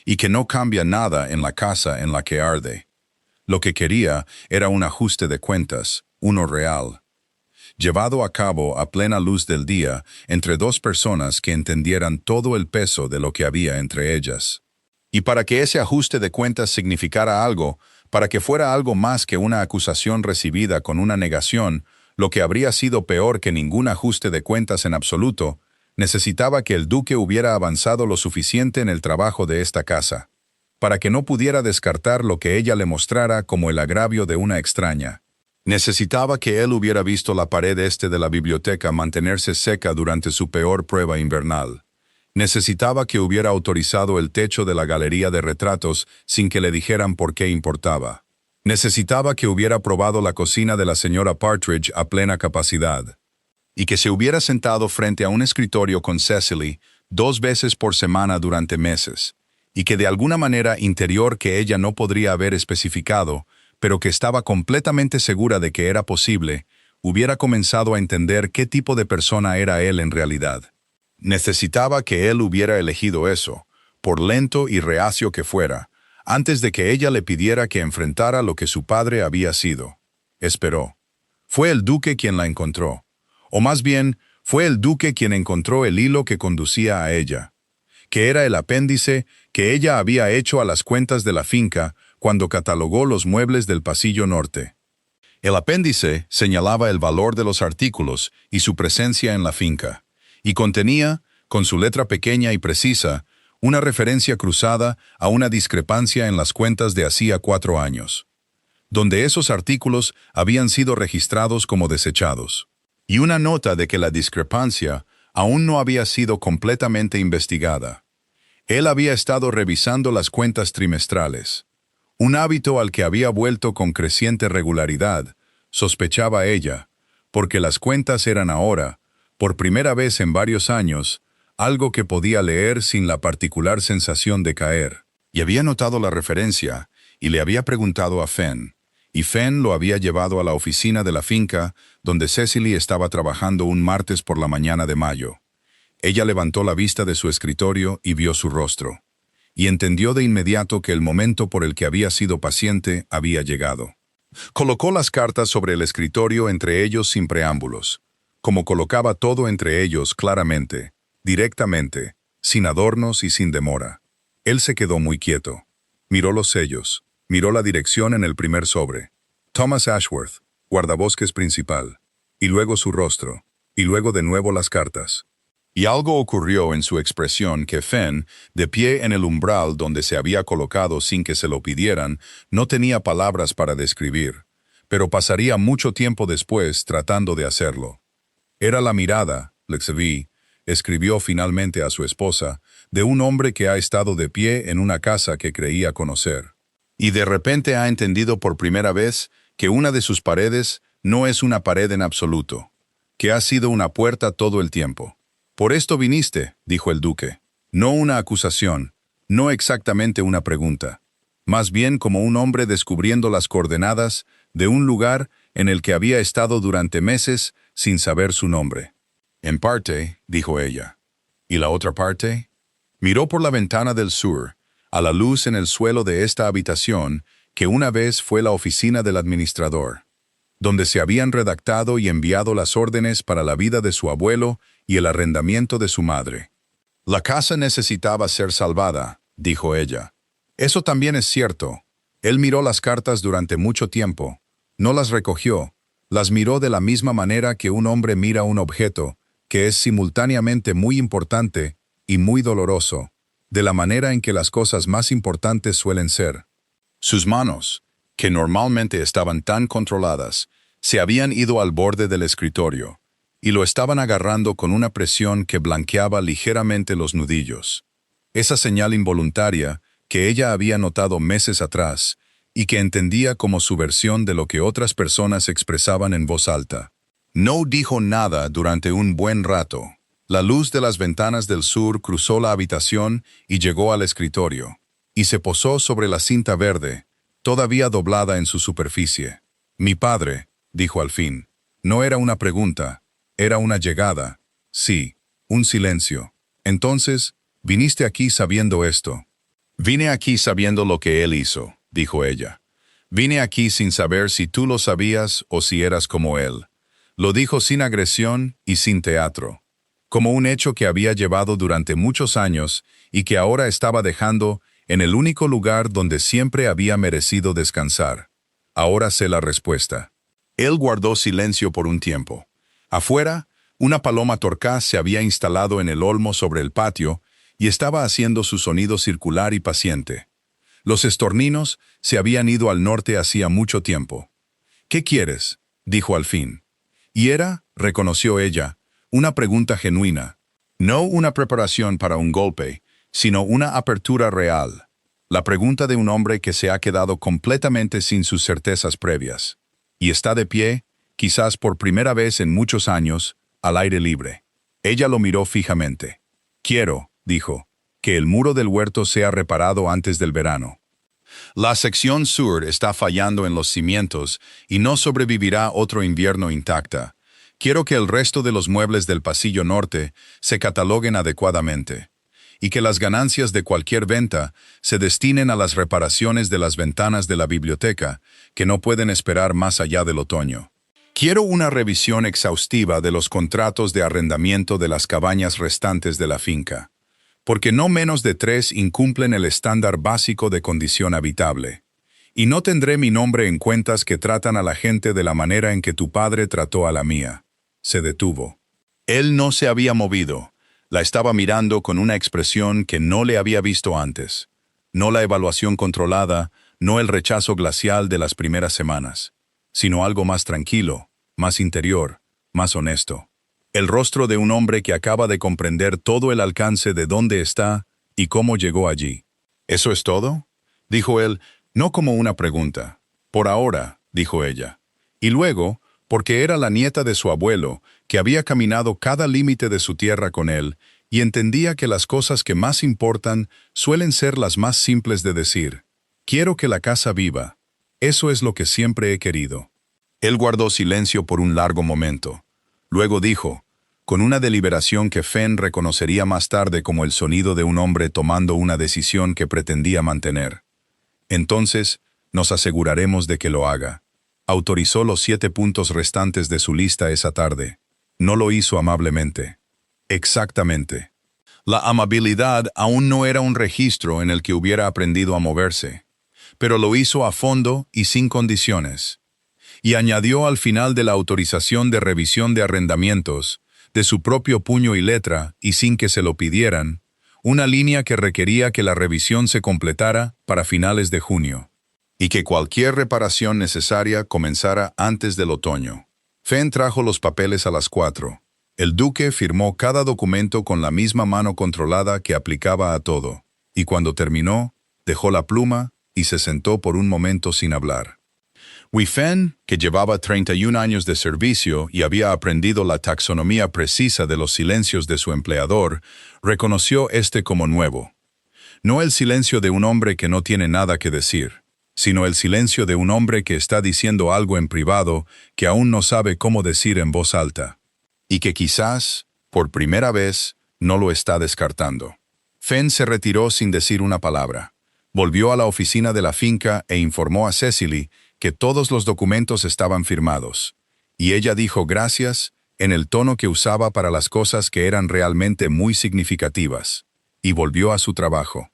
y que no cambia nada en la casa en la que arde. Lo que quería era un ajuste de cuentas, uno real, llevado a cabo a plena luz del día entre 2 personas que entendieran todo el peso de lo que había entre ellas. Y para que ese ajuste de cuentas significara algo, para que fuera algo más que una acusación recibida con una negación, lo que habría sido peor que ningún ajuste de cuentas en absoluto, necesitaba que el duque hubiera avanzado lo suficiente en el trabajo de esta casa, para que no pudiera descartar lo que ella le mostrara como el agravio de una extraña. Necesitaba que él hubiera visto la pared este de la biblioteca mantenerse seca durante su peor prueba invernal. Necesitaba que hubiera autorizado el techo de la galería de retratos sin que le dijeran por qué importaba. Necesitaba que hubiera probado la cocina de la señora Partridge a plena capacidad. Y que se hubiera sentado frente a un escritorio con Cecily 2 veces por semana durante meses. Y que de alguna manera interior que ella no podría haber especificado, pero que estaba completamente segura de que era posible, hubiera comenzado a entender qué tipo de persona era él en realidad. Necesitaba que él hubiera elegido eso, por lento y reacio que fuera, antes de que ella le pidiera que enfrentara lo que su padre había sido. Esperó. Fue el duque quien la encontró. O más bien, fue el duque quien encontró el hilo que conducía a ella, que era el apéndice que ella había hecho a las cuentas de la finca cuando catalogó los muebles del pasillo norte. El apéndice señalaba el valor de los artículos y su presencia en la finca, y contenía, con su letra pequeña y precisa, una referencia cruzada a una discrepancia en las cuentas de hacía 4 años, donde esos artículos habían sido registrados como desechados, y una nota de que la discrepancia aún no había sido completamente investigada. Él había estado revisando las cuentas trimestrales, un hábito al que había vuelto con creciente regularidad, sospechaba ella, porque las cuentas eran ahora, por primera vez en varios años, algo que podía leer sin la particular sensación de caer. Y había notado la referencia, y le había preguntado a Fenn, y Fenn lo había llevado a la oficina de la finca, donde Cecily estaba trabajando un martes por la mañana de mayo. Ella levantó la vista de su escritorio y vio su rostro, y entendió de inmediato que el momento por el que había sido paciente había llegado. Colocó las cartas sobre el escritorio entre ellos sin preámbulos, como colocaba todo entre ellos claramente, directamente, sin adornos y sin demora. Él se quedó muy quieto. Miró los sellos, miró la dirección en el primer sobre. Thomas Ashworth, guardabosques principal, y luego su rostro, y luego de nuevo las cartas. Y algo ocurrió en su expresión que Fenn, de pie en el umbral donde se había colocado sin que se lo pidieran, no tenía palabras para describir, pero pasaría mucho tiempo después tratando de hacerlo. Era la mirada, Lexavie, escribió finalmente a su esposa, de un hombre que ha estado de pie en una casa que creía conocer. Y de repente ha entendido por primera vez que una de sus paredes no es una pared en absoluto, que ha sido una puerta todo el tiempo. «Por esto viniste», dijo el duque. No una acusación, no exactamente una pregunta, más bien como un hombre descubriendo las coordenadas de un lugar en el que había estado durante meses sin saber su nombre. «En parte», dijo ella. «¿Y la otra parte?» Miró por la ventana del sur, a la luz en el suelo de esta habitación que una vez fue la oficina del administrador, donde se habían redactado y enviado las órdenes para la vida de su abuelo y el arrendamiento de su madre. «La casa necesitaba ser salvada», dijo ella. «Eso también es cierto». Él miró las cartas durante mucho tiempo. No las recogió. Las miró de la misma manera que un hombre mira un objeto, que es simultáneamente muy importante y muy doloroso, de la manera en que las cosas más importantes suelen ser. Sus manos, que normalmente estaban tan controladas, se habían ido al borde del escritorio, y lo estaban agarrando con una presión que blanqueaba ligeramente los nudillos. Esa señal involuntaria que ella había notado meses atrás y que entendía como su versión de lo que otras personas expresaban en voz alta. No dijo nada durante un buen rato. La luz de las ventanas del sur cruzó la habitación y llegó al escritorio, y se posó sobre la cinta verde, todavía doblada en su superficie. «Mi padre», dijo al fin. No era una pregunta, era una llegada. Sí, un silencio. «Entonces, viniste aquí sabiendo esto». «Vine aquí sabiendo lo que él hizo», dijo ella. «Vine aquí sin saber si tú lo sabías o si eras como él». Lo dijo sin agresión y sin teatro, como un hecho que había llevado durante muchos años y que ahora estaba dejando en el único lugar donde siempre había merecido descansar. Ahora sé la respuesta. Él guardó silencio por un tiempo. Afuera, una paloma torcaz se había instalado en el olmo sobre el patio y estaba haciendo su sonido circular y paciente. Los estorninos se habían ido al norte hacía mucho tiempo. «¿Qué quieres?», dijo al fin. Y era, reconoció ella, una pregunta genuina. No una preparación para un golpe, sino una apertura real. La pregunta de un hombre que se ha quedado completamente sin sus certezas previas. Y está de pie, quizás por primera vez en muchos años, al aire libre. Ella lo miró fijamente. «Quiero», dijo, «que el muro del huerto sea reparado antes del verano. La sección sur está fallando en los cimientos y no sobrevivirá otro invierno intacta. Quiero que el resto de los muebles del pasillo norte se cataloguen adecuadamente y que las ganancias de cualquier venta se destinen a las reparaciones de las ventanas de la biblioteca, que no pueden esperar más allá del otoño. Quiero una revisión exhaustiva de los contratos de arrendamiento de las cabañas restantes de la finca, porque no menos de 3 incumplen el estándar básico de condición habitable. Y no tendré mi nombre en cuentas que tratan a la gente de la manera en que tu padre trató a la mía. Se detuvo. Él no se había movido. La estaba mirando con una expresión que no le había visto antes. No la evaluación controlada, no el rechazo glacial de las primeras semanas, sino algo más tranquilo, más interior, más honesto. El rostro de un hombre que acaba de comprender todo el alcance de dónde está y cómo llegó allí. ¿Eso es todo?, dijo él, no como una pregunta. Por ahora, dijo ella. Y luego, porque era la nieta de su abuelo, que había caminado cada límite de su tierra con él, y entendía que las cosas que más importan suelen ser las más simples de decir. Quiero que la casa viva. Eso es lo que siempre he querido. Él guardó silencio por un largo momento. Luego dijo, con una deliberación que Fenn reconocería más tarde como el sonido de un hombre tomando una decisión que pretendía mantener. Entonces, nos aseguraremos de que lo haga. Autorizó los 7 puntos restantes de su lista esa tarde. No lo hizo amablemente. Exactamente. La amabilidad aún no era un registro en el que hubiera aprendido a moverse, pero lo hizo a fondo y sin condiciones. Y añadió al final de la autorización de revisión de arrendamientos, de su propio puño y letra, y sin que se lo pidieran, una línea que requería que la revisión se completara para finales de junio, y que cualquier reparación necesaria comenzara antes del otoño. Fenn trajo los papeles a las 4. El duque firmó cada documento con la misma mano controlada que aplicaba a todo, y cuando terminó, dejó la pluma y se sentó por un momento sin hablar. Wei Fenn, que llevaba 31 años de servicio y había aprendido la taxonomía precisa de los silencios de su empleador, reconoció este como nuevo. No el silencio de un hombre que no tiene nada que decir, sino el silencio de un hombre que está diciendo algo en privado que aún no sabe cómo decir en voz alta, y que quizás, por primera vez, no lo está descartando. Fenn se retiró sin decir una palabra. Volvió a la oficina de la finca e informó a Cecily que todos los documentos estaban firmados, y ella dijo gracias en el tono que usaba para las cosas que eran realmente muy significativas, y volvió a su trabajo.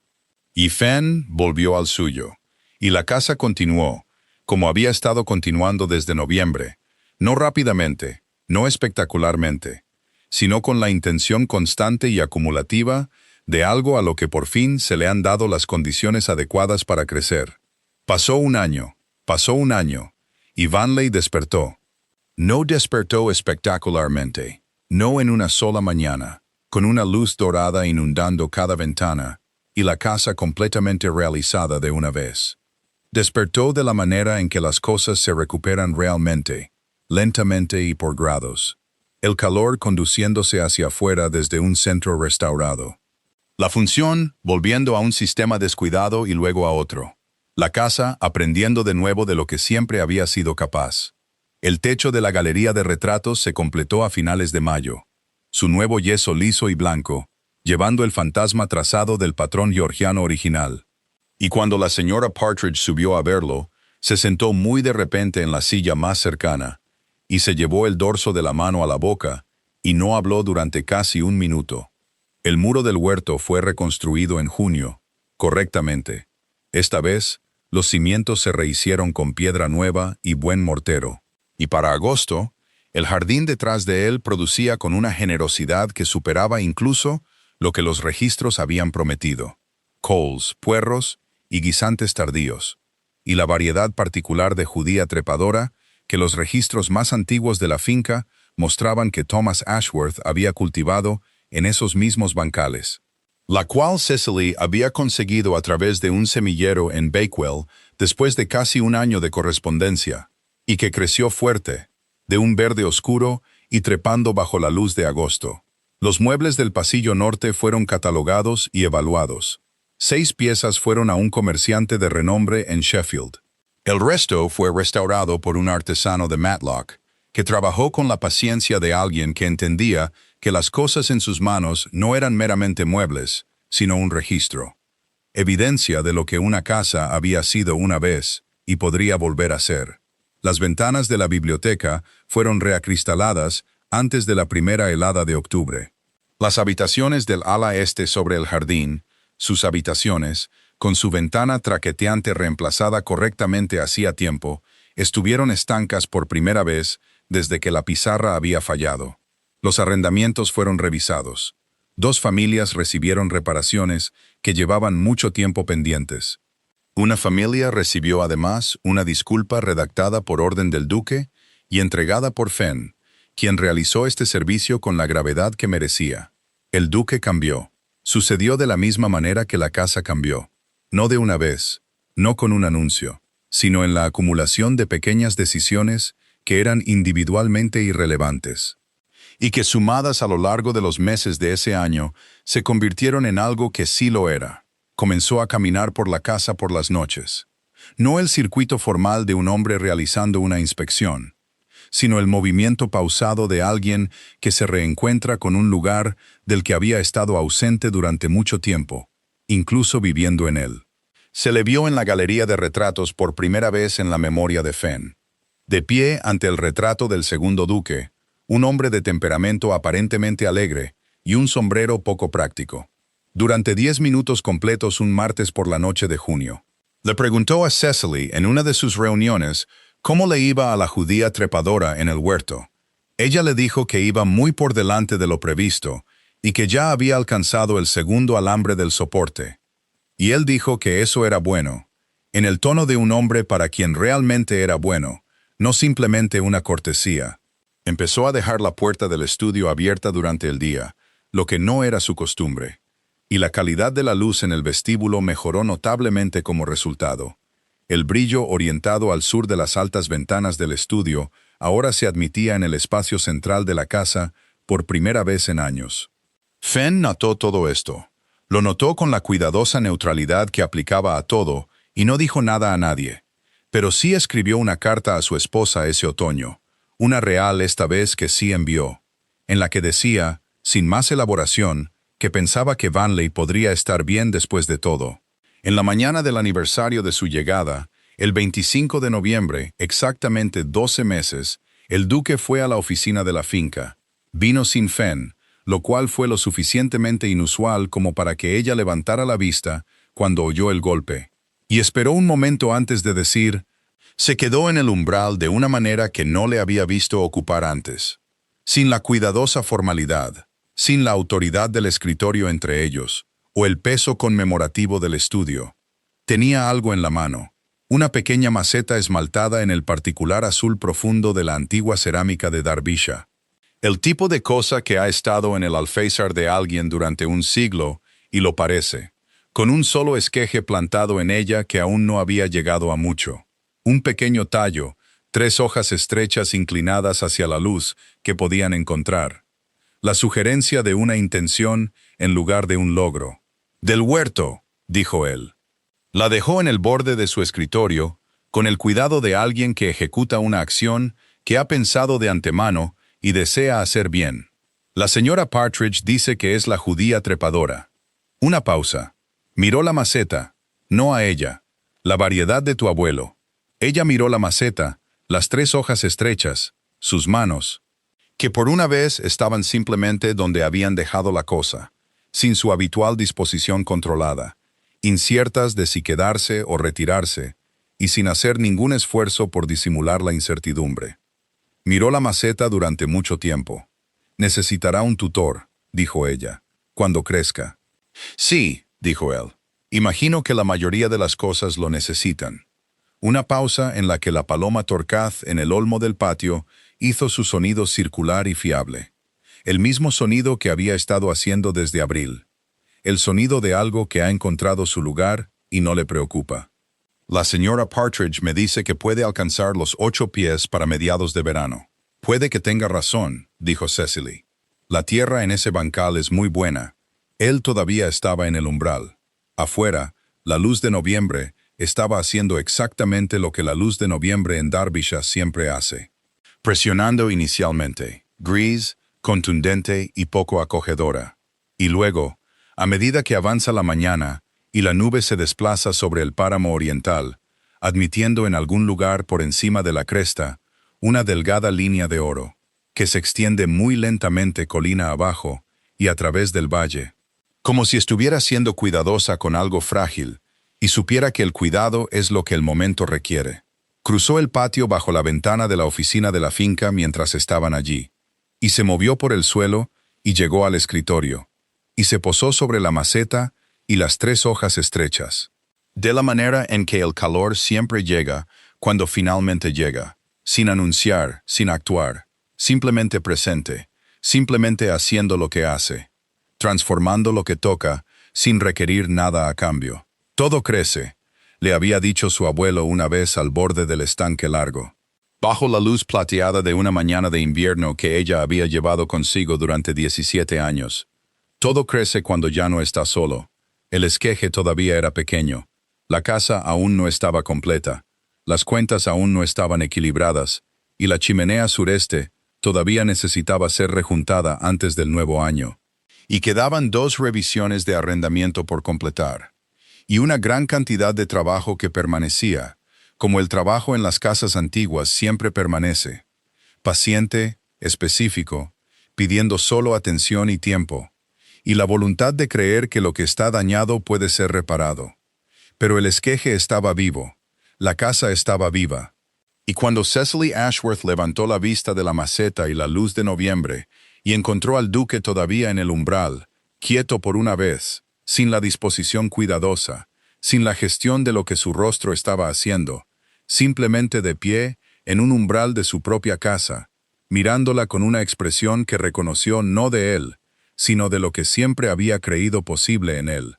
Y Fenn volvió al suyo, y la casa continuó, como había estado continuando desde noviembre, no rápidamente, no espectacularmente, sino con la intención constante y acumulativa de algo a lo que por fin se le han dado las condiciones adecuadas para crecer. Pasó un año, y Vanley despertó. No despertó espectacularmente, no en una sola mañana, con una luz dorada inundando cada ventana, y la casa completamente realizada de una vez. Despertó de la manera en que las cosas se recuperan realmente, lentamente y por grados. El calor conduciéndose hacia afuera desde un centro restaurado. La función volviendo a un sistema descuidado y luego a otro. La casa aprendiendo de nuevo de lo que siempre había sido capaz. El techo de la galería de retratos se completó a finales de mayo. Su nuevo yeso liso y blanco, llevando el fantasma trazado del patrón georgiano original. Y cuando la señora Partridge subió a verlo, se sentó muy de repente en la silla más cercana, y se llevó el dorso de la mano a la boca, y no habló durante casi un minuto. El muro del huerto fue reconstruido en junio, correctamente. Esta vez, los cimientos se rehicieron con piedra nueva y buen mortero. Y para agosto, el jardín detrás de él producía con una generosidad que superaba incluso lo que los registros habían prometido. Coles, puerros y guisantes tardíos, y la variedad particular de judía trepadora que los registros más antiguos de la finca mostraban que Thomas Ashworth había cultivado en esos mismos bancales, la cual Cecily había conseguido a través de un semillero en Bakewell después de casi un año de correspondencia, y que creció fuerte, de un verde oscuro y trepando bajo la luz de agosto. Los muebles del pasillo norte fueron catalogados y evaluados. 6 piezas fueron a un comerciante de renombre en Sheffield. El resto fue restaurado por un artesano de Matlock, que trabajó con la paciencia de alguien que entendía que las cosas en sus manos no eran meramente muebles, sino un registro. Evidencia de lo que una casa había sido una vez y podría volver a ser. Las ventanas de la biblioteca fueron reacristaladas antes de la primera helada de octubre. Las habitaciones del ala este sobre el jardín, sus habitaciones, con su ventana traqueteante reemplazada correctamente hacía tiempo, estuvieron estancas por primera vez desde que la pizarra había fallado. Los arrendamientos fueron revisados. 2 familias recibieron reparaciones que llevaban mucho tiempo pendientes. Una familia recibió además una disculpa redactada por orden del duque y entregada por Fenn, quien realizó este servicio con la gravedad que merecía. El duque cambió. Sucedió de la misma manera que la casa cambió. No de una vez, no con un anuncio, sino en la acumulación de pequeñas decisiones que eran individualmente irrelevantes, y que sumadas a lo largo de los meses de ese año, se convirtieron en algo que sí lo era. Comenzó a caminar por la casa por las noches. No el circuito formal de un hombre realizando una inspección, sino el movimiento pausado de alguien que se reencuentra con un lugar del que había estado ausente durante mucho tiempo, incluso viviendo en él. Se le vio en la galería de retratos por primera vez en la memoria de Fenn. De pie ante el retrato del segundo duque, un hombre de temperamento aparentemente alegre y un sombrero poco práctico. Durante 10 minutos completos un martes por la noche de junio. Le preguntó a Cecily en una de sus reuniones cómo le iba a la judía trepadora en el huerto. Ella le dijo que iba muy por delante de lo previsto y que ya había alcanzado el segundo alambre del soporte. Y él dijo que eso era bueno, en el tono de un hombre para quien realmente era bueno, no simplemente una cortesía. Empezó a dejar la puerta del estudio abierta durante el día, lo que no era su costumbre, y la calidad de la luz en el vestíbulo mejoró notablemente como resultado. El brillo orientado al sur de las altas ventanas del estudio ahora se admitía en el espacio central de la casa por primera vez en años. Fenn notó todo esto. Lo notó con la cuidadosa neutralidad que aplicaba a todo y no dijo nada a nadie. Pero sí escribió una carta a su esposa ese otoño, una real esta vez que sí envió, en la que decía, sin más elaboración, que pensaba que Vanley podría estar bien después de todo. En la mañana del aniversario de su llegada, el 25 de noviembre, exactamente 12 meses, el duque fue a la oficina de la finca. Vino sin Fenn, lo cual fue lo suficientemente inusual como para que ella levantara la vista cuando oyó el golpe. Y esperó un momento antes de decir, se quedó en el umbral de una manera que no le había visto ocupar antes. Sin la cuidadosa formalidad, sin la autoridad del escritorio entre ellos, o el peso conmemorativo del estudio. Tenía algo en la mano, una pequeña maceta esmaltada en el particular azul profundo de la antigua cerámica de Derbyshire. El tipo de cosa que ha estado en el alféizar de alguien durante un siglo, y lo parece, con un solo esqueje plantado en ella que aún no había llegado a mucho. Un pequeño tallo, 3 hojas estrechas inclinadas hacia la luz que podían encontrar. La sugerencia de una intención en lugar de un logro. «Del huerto», dijo él. La dejó en el borde de su escritorio, con el cuidado de alguien que ejecuta una acción que ha pensado de antemano y desea hacer bien. La señora Partridge dice que es la judía trepadora. Una pausa. Miró la maceta, no a ella. La variedad de tu abuelo. Ella miró la maceta, las 3 hojas estrechas, sus manos, que por una vez estaban simplemente donde habían dejado la cosa, sin su habitual disposición controlada, inciertas de si quedarse o retirarse, y sin hacer ningún esfuerzo por disimular la incertidumbre. Miró la maceta durante mucho tiempo. Necesitará un tutor, dijo ella, cuando crezca. Sí, dijo él. Imagino que la mayoría de las cosas lo necesitan. Una pausa en la que la paloma torcaz en el olmo del patio hizo su sonido circular y fiable. El mismo sonido que había estado haciendo desde abril. El sonido de algo que ha encontrado su lugar y no le preocupa. La señora Partridge me dice que puede alcanzar los 8 pies para mediados de verano. Puede que tenga razón, dijo Cecily. La tierra en ese bancal es muy buena. Él todavía estaba en el umbral. Afuera, la luz de noviembre estaba haciendo exactamente lo que la luz de noviembre en Derbyshire siempre hace. Presionando inicialmente, gris, contundente y poco acogedora. Y luego, a medida que avanza la mañana y la nube se desplaza sobre el páramo oriental, admitiendo en algún lugar por encima de la cresta una delgada línea de oro, que se extiende muy lentamente colina abajo y a través del valle, como si estuviera siendo cuidadosa con algo frágil y supiera que el cuidado es lo que el momento requiere. Cruzó el patio bajo la ventana de la oficina de la finca mientras estaban allí, y se movió por el suelo y llegó al escritorio, y se posó sobre la maceta y las 3 hojas estrechas. De la manera en que el calor siempre llega cuando finalmente llega, sin anunciar, sin actuar, simplemente presente, simplemente haciendo lo que hace, transformando lo que toca, sin requerir nada a cambio. Todo crece, le había dicho su abuelo una vez al borde del estanque largo, bajo la luz plateada de una mañana de invierno que ella había llevado consigo durante 17 años. Todo crece cuando ya no está solo. El esqueje todavía era pequeño. La casa aún no estaba completa. Las cuentas aún no estaban equilibradas. Y la chimenea sureste todavía necesitaba ser rejuntada antes del nuevo año. Y quedaban 2 revisiones de arrendamiento por completar. Y una gran cantidad de trabajo que permanecía, como el trabajo en las casas antiguas siempre permanece. Paciente, específico, pidiendo solo atención y tiempo. Y la voluntad de creer que lo que está dañado puede ser reparado. Pero el esqueje estaba vivo, la casa estaba viva. Y cuando Cecily Ashworth levantó la vista de la maceta y la luz de noviembre, y encontró al duque todavía en el umbral, quieto por una vez, sin la disposición cuidadosa, sin la gestión de lo que su rostro estaba haciendo, simplemente de pie en un umbral de su propia casa, mirándola con una expresión que reconoció no de él, sino de lo que siempre había creído posible en él.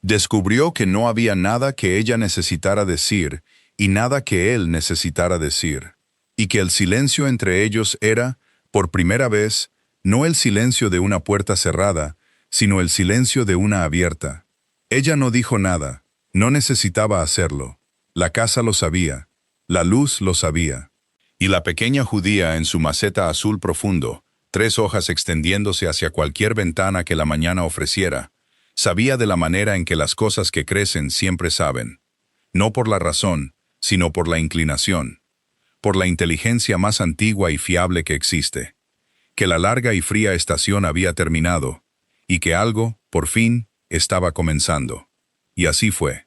Descubrió que no había nada que ella necesitara decir y nada que él necesitara decir, y que el silencio entre ellos era, por primera vez, no el silencio de una puerta cerrada, sino el silencio de una abierta. Ella no dijo nada, no necesitaba hacerlo. La casa lo sabía, la luz lo sabía. Y la pequeña judía en su maceta azul profundo, 3 hojas extendiéndose hacia cualquier ventana que la mañana ofreciera, sabía de la manera en que las cosas que crecen siempre saben. No por la razón, sino por la inclinación. Por la inteligencia más antigua y fiable que existe. Que la larga y fría estación había terminado, y que algo, por fin, estaba comenzando. Y así fue.